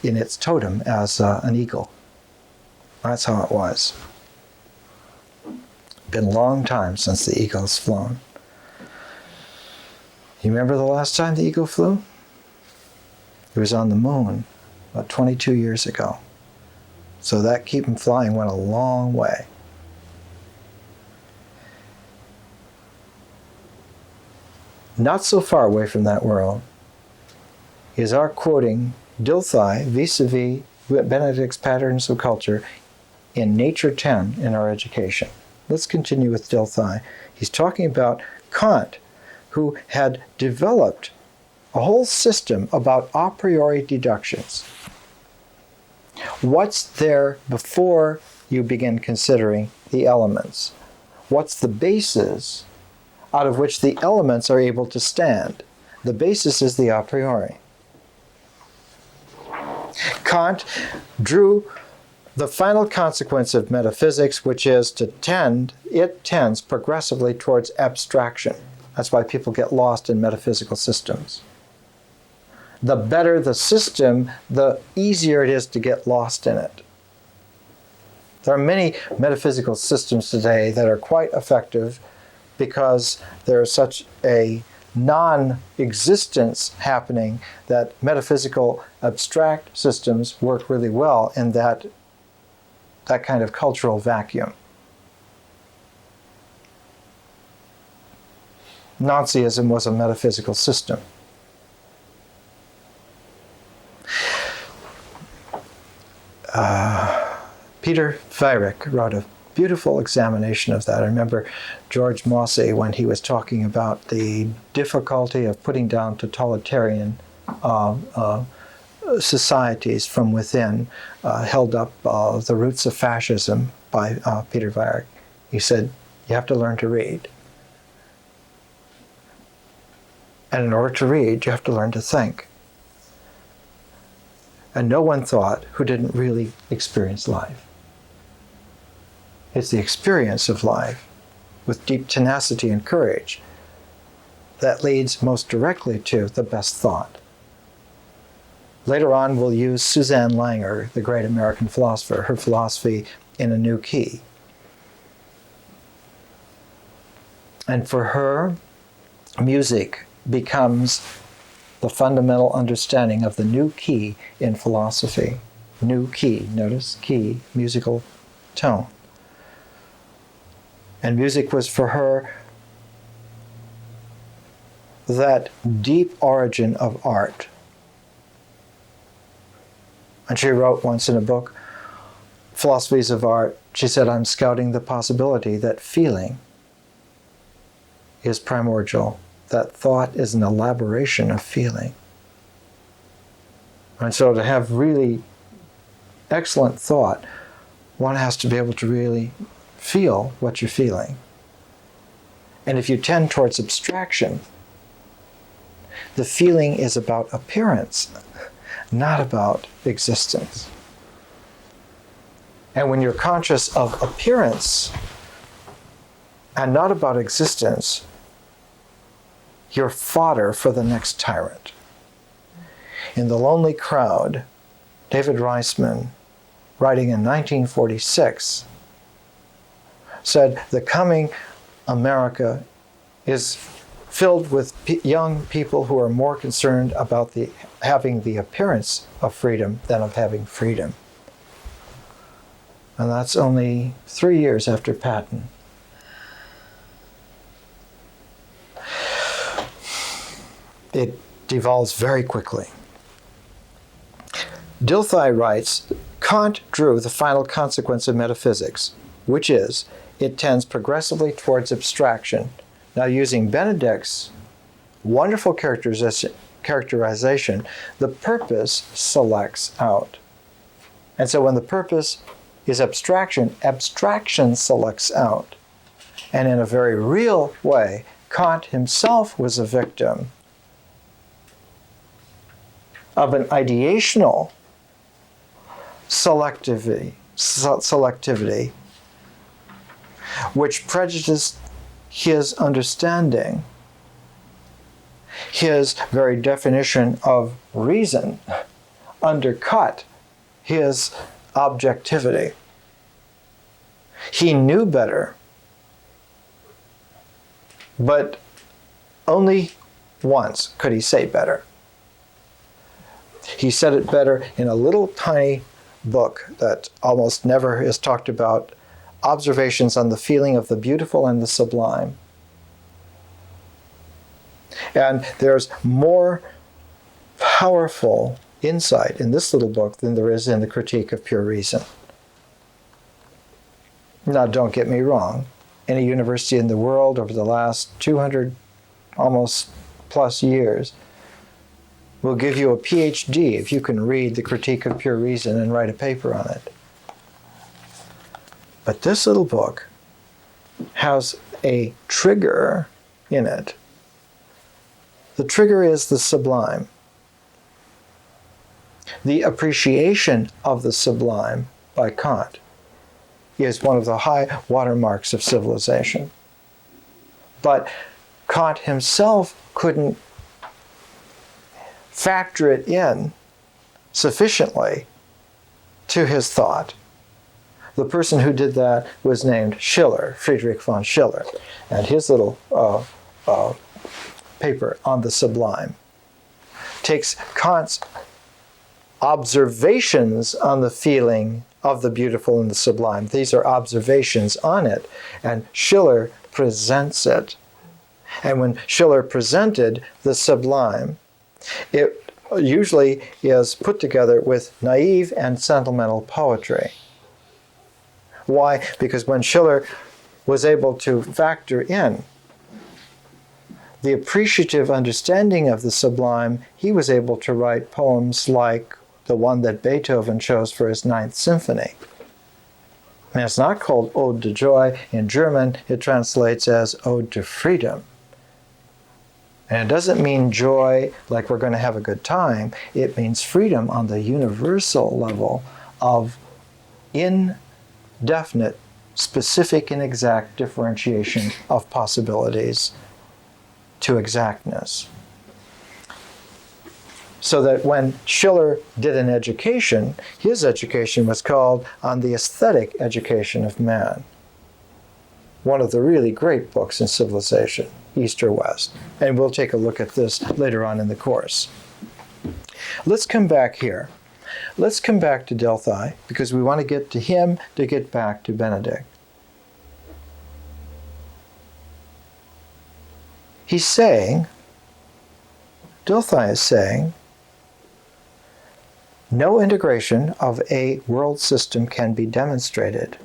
[SPEAKER 1] in its totem as an eagle. That's how it was. Been a long time since the eagle's flown. You remember the last time the eagle flew? It was on the moon about 22 years ago. So that keep 'em flying went a long way. Not so far away from that world is our quoting Dilthey vis-a-vis Benedict's Patterns of Culture in Nature 10 in our education. Let's continue with Dilthey. He's talking about Kant, who had developed a whole system about a priori deductions. What's there before you begin considering the elements? What's the basis out of which the elements are able to stand? The basis is the a priori. Kant drew the final consequence of metaphysics, which is it tends progressively towards abstraction. That's why people get lost in metaphysical systems. The better the system, the easier it is to get lost in it. There are many metaphysical systems today that are quite effective because there's such a non-existence happening that metaphysical abstract systems work really well in that kind of cultural vacuum. Nazism was a metaphysical system. Peter Weir wrote a beautiful examination of that. I remember George Mossey, when he was talking about the difficulty of putting down totalitarian societies from within, held up The Roots of Fascism by Peter Weir. He said, you have to learn to read. And in order to read, you have to learn to think. And no one thought who didn't really experience life. It's the experience of life with deep tenacity and courage that leads most directly to the best thought. Later on, we'll use Suzanne Langer, the great American philosopher, her philosophy in a new key. And for her, music becomes the fundamental understanding of the new key in philosophy. New key, notice key, musical tone. And music was for her that deep origin of art. And she wrote once in a book, Philosophies of Art, she said, I'm scouting the possibility that feeling is primordial, that thought is an elaboration of feeling. And so to have really excellent thought, one has to be able to really feel what you're feeling. And if you tend towards abstraction, the feeling is about appearance, not about existence. And when you're conscious of appearance and not about existence, you're fodder for the next tyrant. In The Lonely Crowd, David Reisman, writing in 1946, said the coming America is filled with young people who are more concerned about having the appearance of freedom than of having freedom. And that's only 3 years after Patton. It devolves very quickly. Dilthey writes, Kant drew the final consequence of metaphysics, which is, it tends progressively towards abstraction. Now, using Benedict's wonderful characterization, the purpose selects out. And so when the purpose is abstraction, abstraction selects out. And in a very real way, Kant himself was a victim of an ideational selectivity, which prejudiced his understanding. His very definition of reason undercut his objectivity. He knew better, but only once could he say better. He said it better in a little tiny book that almost never is talked about, Observations on the Feeling of the Beautiful and the Sublime. And there's more powerful insight in this little book than there is in the Critique of Pure Reason. Now, don't get me wrong. Any university in the world over the last 200 almost plus years will give you a PhD if you can read the Critique of Pure Reason and write a paper on it. But this little book has a trigger in it. The trigger is the sublime. The appreciation of the sublime by Kant is one of the high watermarks of civilization. But Kant himself couldn't factor it in sufficiently to his thought. The person who did that was named Schiller, Friedrich von Schiller, and his little paper on the sublime takes Kant's observations on the feeling of the beautiful and the sublime. These are observations on it, and Schiller presents it. And when Schiller presented the sublime, it usually is put together with naive and sentimental poetry. Why? Because when Schiller was able to factor in the appreciative understanding of the sublime, he was able to write poems like the one that Beethoven chose for his Ninth Symphony. And it's not called Ode to Joy. In German, it translates as Ode to Freedom. And it doesn't mean joy like we're going to have a good time. It means freedom on the universal level of indefinite, specific and exact differentiation of possibilities to exactness. So that when Schiller did an education, his education was called On the Aesthetic Education of Man. One of the really great books in civilization, East or West. And we'll take a look at this later on in the course. Let's come back here. Let's come back to Delphi, because we want to get to him to get back to Benedict. He's saying, Delphi is saying, no integration of a world system can be demonstrated.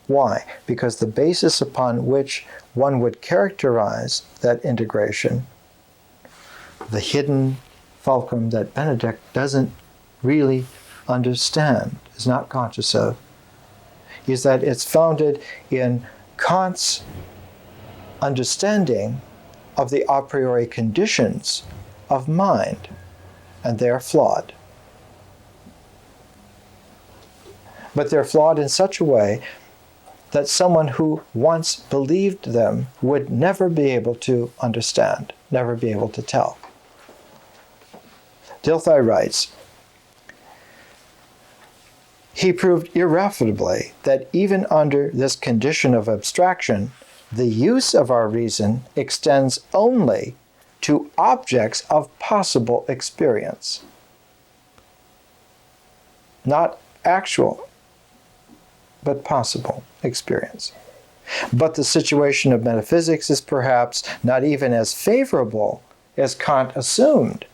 [SPEAKER 1] Why? Because the basis upon which one would characterize that integration, the hidden fulcrum that Benedict doesn't really understand, is not conscious of, is that it's founded in Kant's understanding of the a priori conditions of mind, and they are flawed. But they're flawed in such a way that someone who once believed them would never be able to understand, never be able to tell. Delphi writes, he proved irrefutably that even under this condition of abstraction, the use of our reason extends only to objects of possible experience, not actual, but possible experience. But the situation of metaphysics is perhaps not even as favorable as Kant assumed.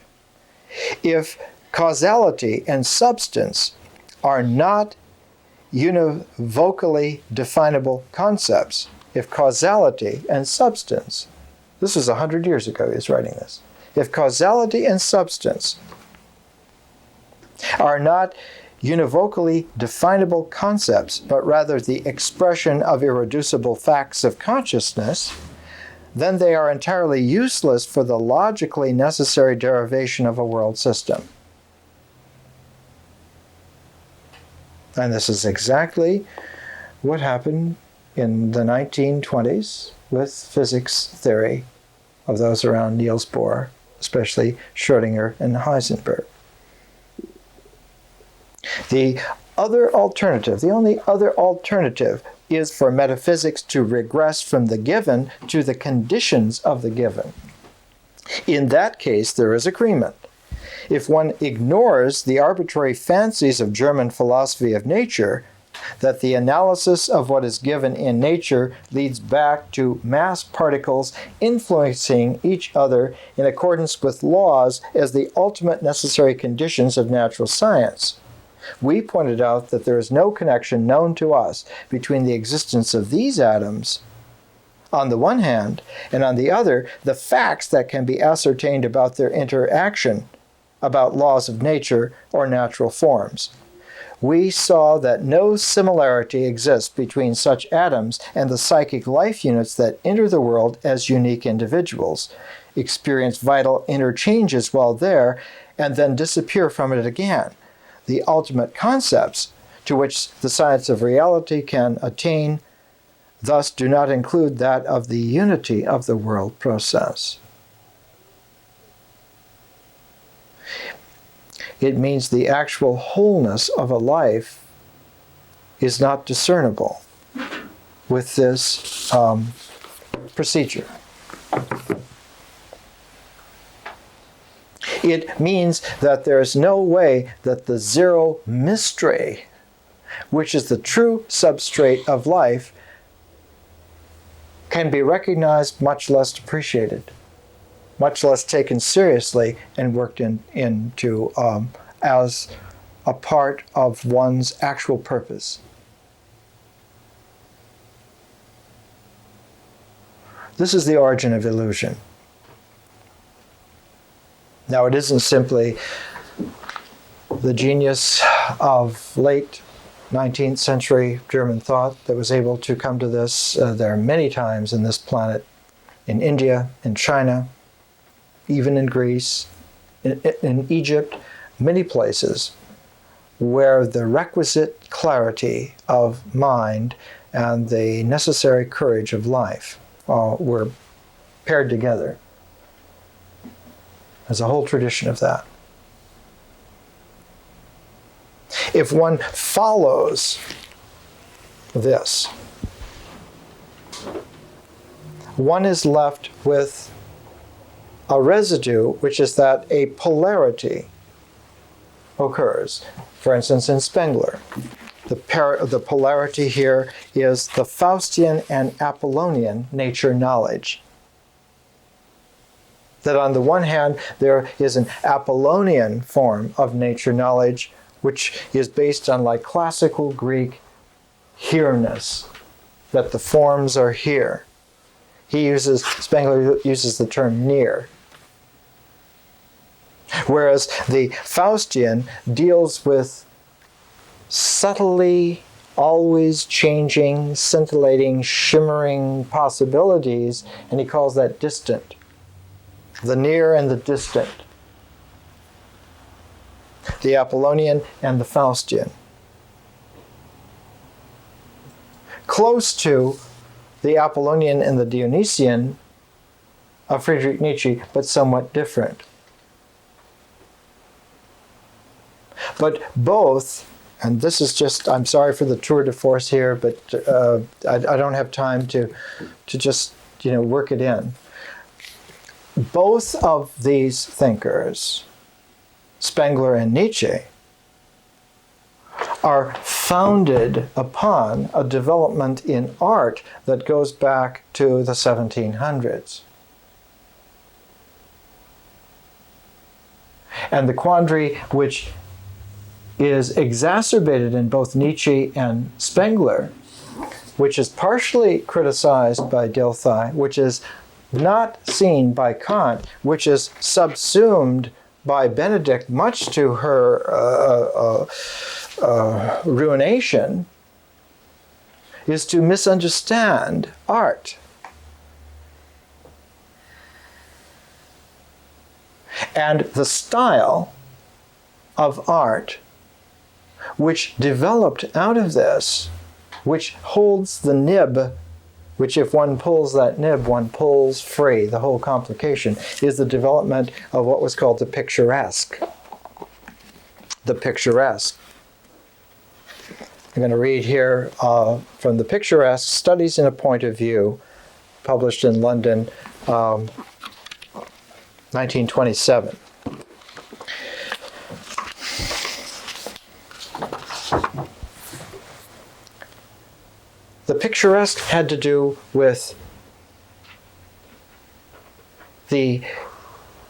[SPEAKER 1] If causality and substance are not univocally definable concepts, if causality and substance, this was 100 years ago he was writing this, if causality and substance are not univocally definable concepts, but rather the expression of irreducible facts of consciousness, then they are entirely useless for the logically necessary derivation of a world system. And this is exactly what happened in the 1920s with physics theory of those around Niels Bohr, especially Schrödinger and Heisenberg. The other alternative, the only other alternative, is for metaphysics to regress from the given to the conditions of the given. In that case, there is agreement. If one ignores the arbitrary fancies of German philosophy of nature, that the analysis of what is given in nature leads back to mass particles influencing each other in accordance with laws as the ultimate necessary conditions of natural science. We pointed out that there is no connection known to us between the existence of these atoms on the one hand, and on the other, the facts that can be ascertained about their interaction, about laws of nature or natural forms. We saw that no similarity exists between such atoms and the psychic life units that enter the world as unique individuals, experience vital interchanges while there, and then disappear from it again. The ultimate concepts to which the science of reality can attain thus do not include that of the unity of the world process. It means the actual wholeness of a life is not discernible with this procedure. It means that there is no way that the zero mystery, which is the true substrate of life, can be recognized, much less appreciated, much less taken seriously and worked into as a part of one's actual purpose. This is the origin of illusion. Now, it isn't simply the genius of late 19th century German thought that was able to come to this. There are many times in this planet, in India, in China, even in Greece, in Egypt, many places where the requisite clarity of mind and the necessary courage of life were paired together. There's a whole tradition of that. If one follows this, one is left with a residue, which is that a polarity occurs. For instance, in Spengler, the polarity here is the Faustian and Apollonian nature knowledge. That on the one hand, there is an Apollonian form of nature knowledge, which is based on like classical Greek here-ness, that the forms are here. Spengler uses the term near. Whereas the Faustian deals with subtly, always changing, scintillating, shimmering possibilities, and he calls that distant. The near and the distant. The Apollonian and the Faustian. Close to the Apollonian and the Dionysian of Friedrich Nietzsche, but somewhat different. But both, and this is just, I'm sorry for the tour de force here, but I don't have time to just, work it in. Both of these thinkers, Spengler and Nietzsche, are founded upon a development in art that goes back to the 1700s. And the quandary which is exacerbated in both Nietzsche and Spengler, which is partially criticized by Dilthey, which is not seen by Kant, which is subsumed by Benedict, much to her ruination, is to misunderstand art. And the style of art which developed out of this, which holds the nib, which if one pulls that nib, one pulls free. The whole complication is the development of what was called the picturesque. The picturesque. I'm going to read here from the Picturesque, Studies in a Point of View, published in London, 1927. The picturesque had to do with the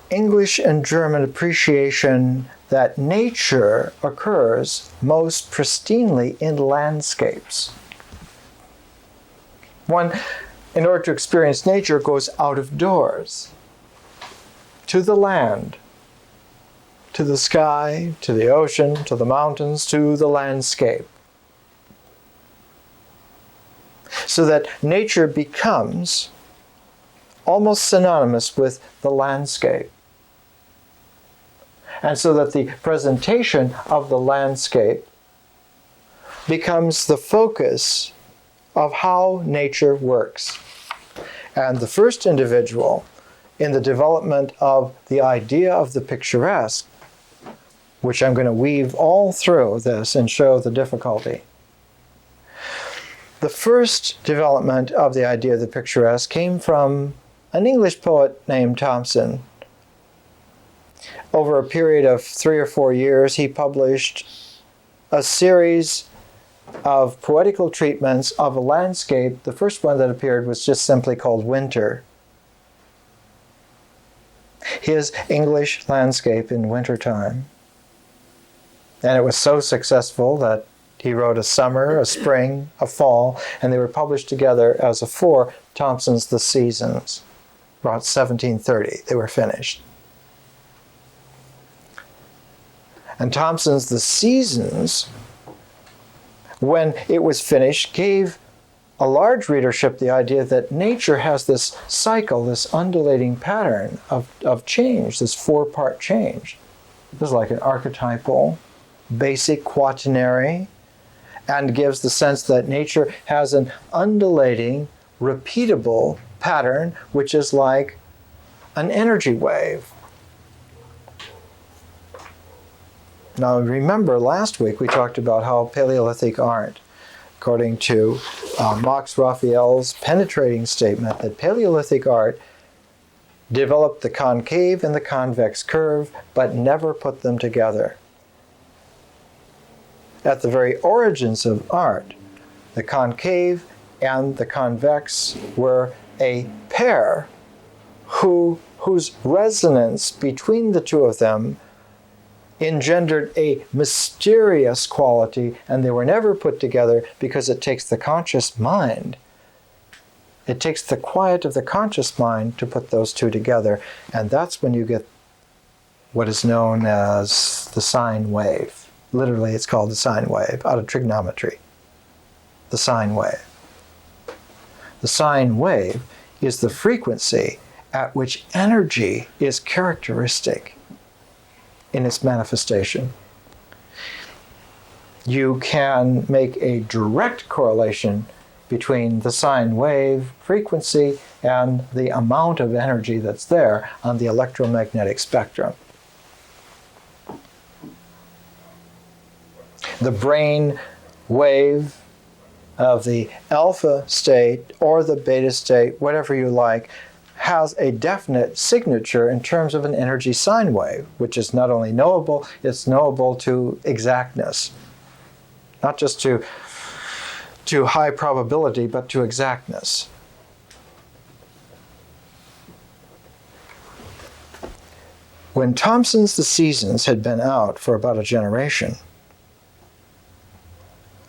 [SPEAKER 1] English and German appreciation that nature occurs most pristinely in landscapes. One, in order to experience nature, goes out of doors, to the land, to the sky, to the ocean, to the mountains, to the landscape. So that nature becomes almost synonymous with the landscape. And so that the presentation of the landscape becomes the focus of how nature works. And the first individual in the development of the idea of the picturesque, which I'm going to weave all through this and show the difficulty. The first development of the idea of the picturesque came from an English poet named Thomson. Over a period of 3 or 4 years, he published a series of poetical treatments of a landscape. The first one that appeared was just simply called Winter. His English landscape in wintertime. And it was so successful that he wrote a summer, a spring, a fall, and they were published together as a 4, Thomson's The Seasons. About 1730, they were finished. And Thomson's The Seasons, when it was finished, gave a large readership the idea that nature has this cycle, this undulating pattern of change, this four-part change. This is like an archetypal, basic quaternary, and gives the sense that nature has an undulating, repeatable pattern, which is like an energy wave. Now remember, last week we talked about how Paleolithic art, according to Max Raphael's penetrating statement, that Paleolithic art developed the concave and the convex curve, but never put them together. At the very origins of art, the concave and the convex were a pair whose resonance between the two of them engendered a mysterious quality, and they were never put together because it takes the conscious mind. It takes the quiet of the conscious mind to put those two together, and that's when you get what is known as the sine wave. Literally, it's called the sine wave, out of trigonometry. The sine wave. The sine wave is the frequency at which energy is characteristic in its manifestation. You can make a direct correlation between the sine wave frequency and the amount of energy that's there on the electromagnetic spectrum. The brain wave of the alpha state or the beta state, whatever you like, has a definite signature in terms of an energy sine wave, which is not only knowable, it's knowable to exactness. Not just to high probability, but to exactness. When Thomson's The Seasons had been out for about a generation,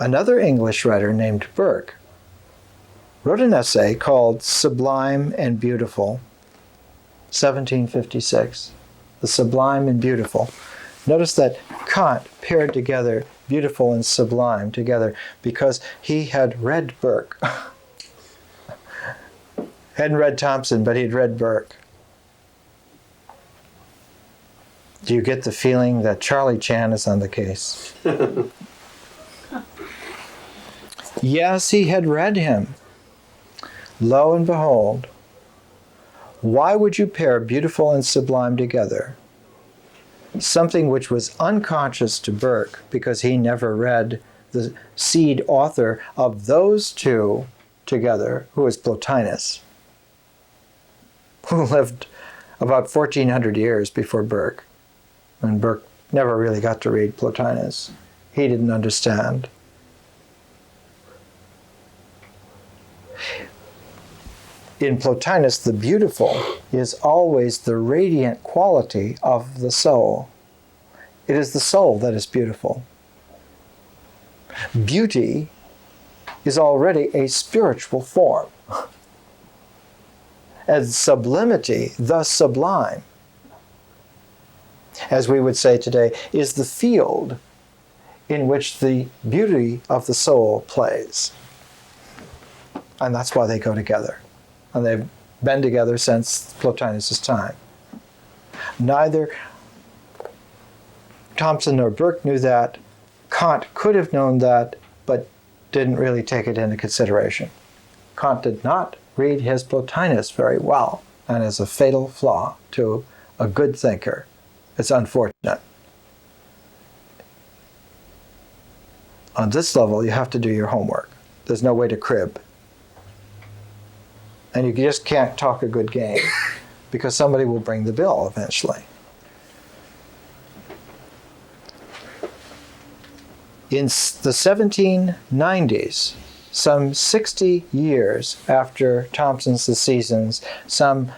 [SPEAKER 1] another English writer named Burke wrote an essay called Sublime and Beautiful, 1756. The Sublime and Beautiful. Notice that Kant paired together beautiful and sublime together because he had read Burke. Hadn't read Thomson, but he'd read Burke. Do you get the feeling that Charlie Chan is on the case? Yes, he had read him. Lo and behold, why would you pair beautiful and sublime together? Something which was unconscious to Burke because he never read the seed author of those two together, who was Plotinus, who lived about 1400 years before Burke. And Burke never really got to read Plotinus. He didn't understand. In Plotinus, the beautiful is always the radiant quality of the soul. It is the soul that is beautiful. Beauty is already a spiritual form. As sublimity, the sublime, as we would say today, is the field in which the beauty of the soul plays. And that's why they go together. And they've been together since Plotinus' time. Neither Thomson nor Burke knew that. Kant could have known that, but didn't really take it into consideration. Kant did not read his Plotinus very well, and is a fatal flaw to a good thinker. It's unfortunate. On this level, you have to do your homework. There's no way to crib. And you just can't talk a good game because somebody will bring the bill eventually. In the 1790s, some 60 years after Thomson's The Seasons, some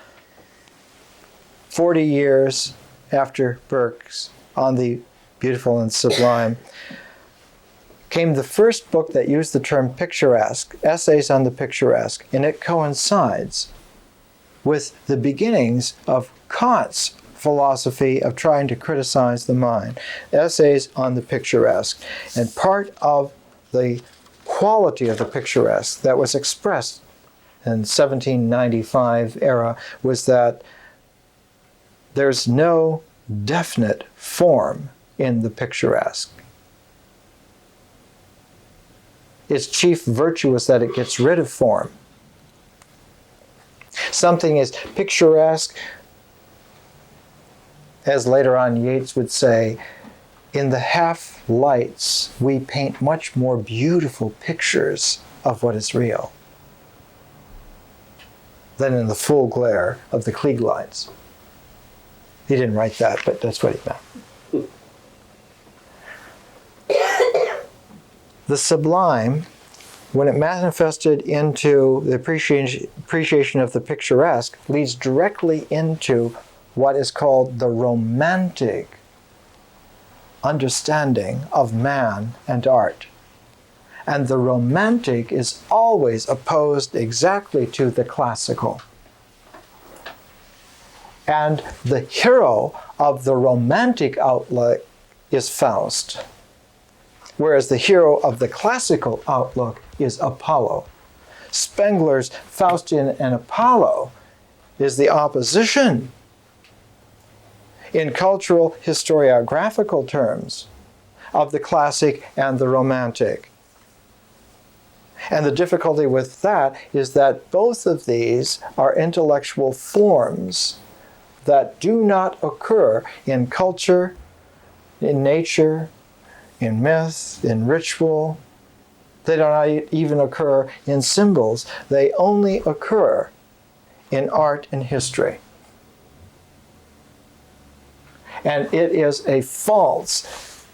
[SPEAKER 1] 40 years after Burke's On the Beautiful and Sublime, came the first book that used the term picturesque, Essays on the Picturesque, and it coincides with the beginnings of Kant's philosophy of trying to criticize the mind, Essays on the Picturesque. And part of the quality of the picturesque that was expressed in 1795 era was that there's no definite form in the picturesque. Its chief virtue is that it gets rid of form. Something is picturesque, as later on Yeats would say, in the half lights we paint much more beautiful pictures of what is real than in the full glare of the Klieg lights. He didn't write that, but that's what he meant. The sublime, when it manifested into the appreciation of the picturesque, leads directly into what is called the romantic understanding of man and art. And the romantic is always opposed exactly to the classical. And the hero of the romantic outlook is Faust, whereas the hero of the classical outlook is Apollo. Spengler's Faustian and Apollo is the opposition in cultural historiographical terms of the classic and the romantic. And the difficulty with that is that both of these are intellectual forms that do not occur in culture, in nature, in myth, in ritual. They don't even occur in symbols. They only occur in art and history. And it is a false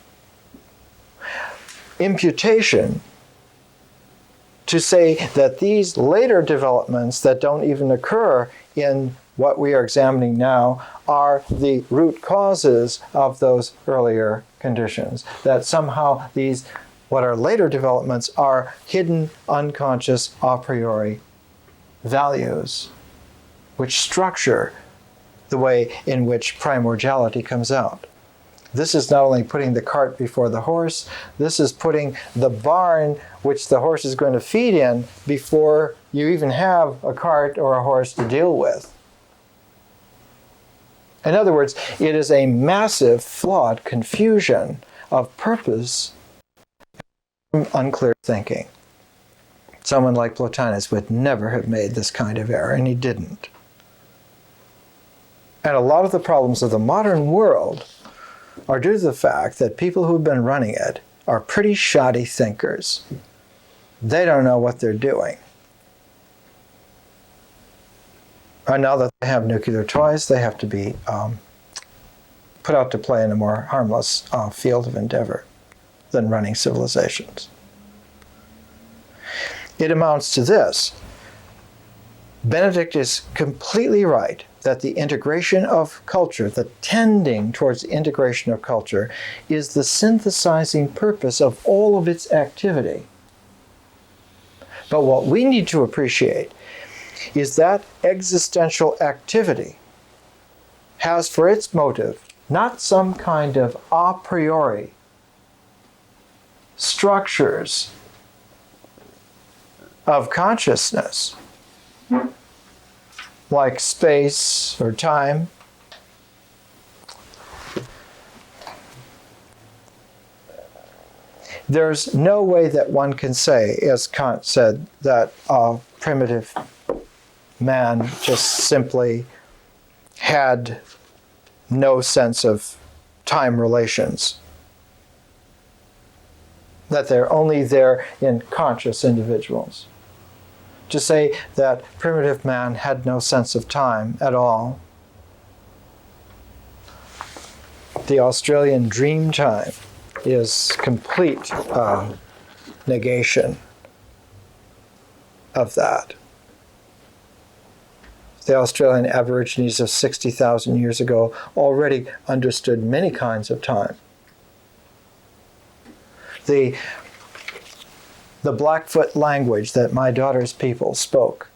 [SPEAKER 1] imputation to say that these later developments that don't even occur in what we are examining now are the root causes of those earlier conditions. That somehow these, what are later developments, are hidden, unconscious, a priori values which structure the way in which primordiality comes out. This is not only putting the cart before the horse, this is putting the barn which the horse is going to feed in before you even have a cart or a horse to deal with. In other words, it is a massive, flawed confusion of purpose from unclear thinking. Someone like Plotinus would never have made this kind of error, and he didn't. And a lot of the problems of the modern world are due to the fact that people who've been running it are pretty shoddy thinkers. They don't know what they're doing. And now that they have nuclear toys, they have to be put out to play in a more harmless field of endeavor than running civilizations. It amounts to this. Benedict is completely right that the integration of culture, the tending towards the integration of culture, is the synthesizing purpose of all of its activity. But what we need to appreciate is that existential activity has for its motive not some kind of a priori structures of consciousness, like space or time. There's no way that one can say, as Kant said, that primitive man just simply had no sense of time relations, that they're only there in conscious individuals. To say that primitive man had no sense of time at all. The Australian dream time is complete negation of that. The Australian Aborigines of 60,000 years ago already understood many kinds of time. The Blackfoot language that my daughter's people spoke,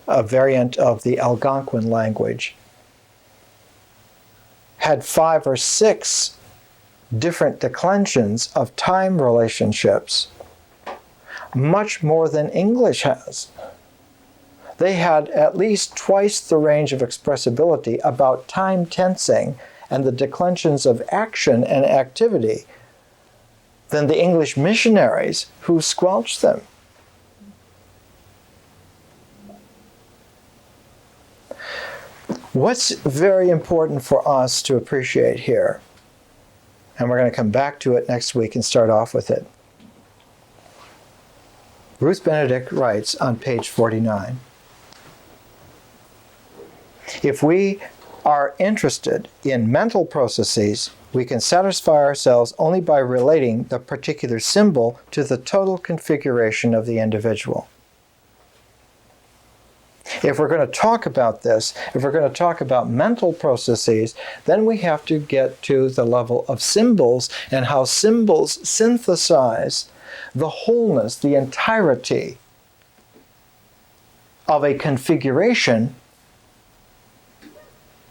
[SPEAKER 1] a variant of the Algonquin language, had 5 or 6 different declensions of time relationships much more than English has. They had at least twice the range of expressibility about time tensing and the declensions of action and activity than the English missionaries who squelched them. What's very important for us to appreciate here, and we're going to come back to it next week and start off with it. Ruth Benedict writes on page 49, if we are interested in mental processes, we can satisfy ourselves only by relating the particular symbol to the total configuration of the individual. If we're going to talk about this, if we're going to talk about mental processes, then we have to get to the level of symbols and how symbols synthesize the wholeness, the entirety of a configuration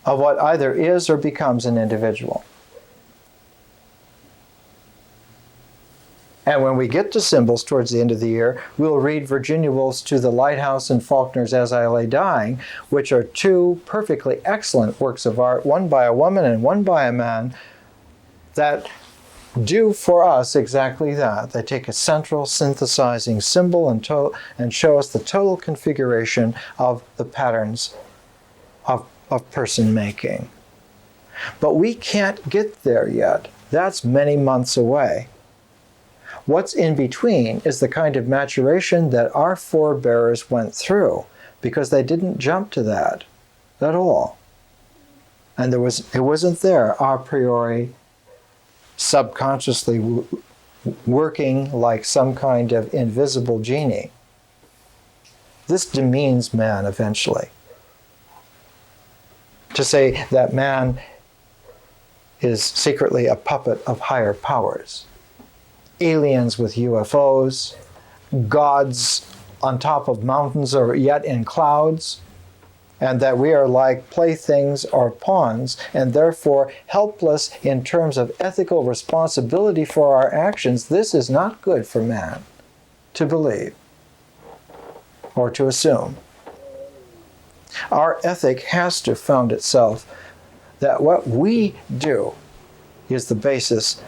[SPEAKER 1] of what either is or becomes an individual. And when we get to symbols towards the end of the year, we'll read Virginia Woolf's To the Lighthouse and Faulkner's As I Lay Dying, which are two perfectly excellent works of art, one by a woman and one by a man, that do for us exactly that. They take a central synthesizing symbol and show us the total configuration of the patterns of person making. But we can't get there yet. That's many months away. What's in between is the kind of maturation that our forebears went through, because they didn't jump to that at all. And it wasn't there a priori, subconsciously working like some kind of invisible genie. This demeans man eventually. To say that man is secretly a puppet of higher powers. Aliens with UFOs, gods on top of mountains or yet in clouds, and that we are like playthings or pawns, and therefore helpless in terms of ethical responsibility for our actions. This is not good for man to believe or to assume. Our ethic has to found itself that what we do is the basis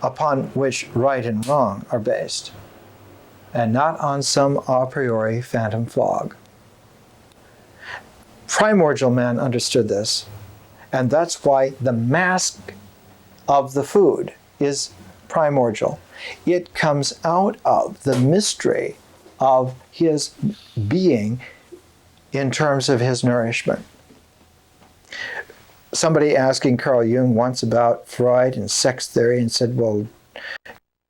[SPEAKER 1] upon which right and wrong are based, and not on some a priori phantom flog. Primordial man understood this, and that's why the mask of the food is primordial. It comes out of the mystery of his being in terms of his nourishment. Somebody asking Carl Jung once about Freud and sex theory and said, well,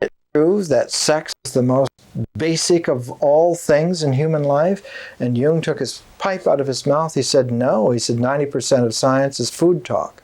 [SPEAKER 1] it proves that sex is the most basic of all things in human life? And Jung took his pipe out of his mouth. He said, no. He said, 90% of science is food talk.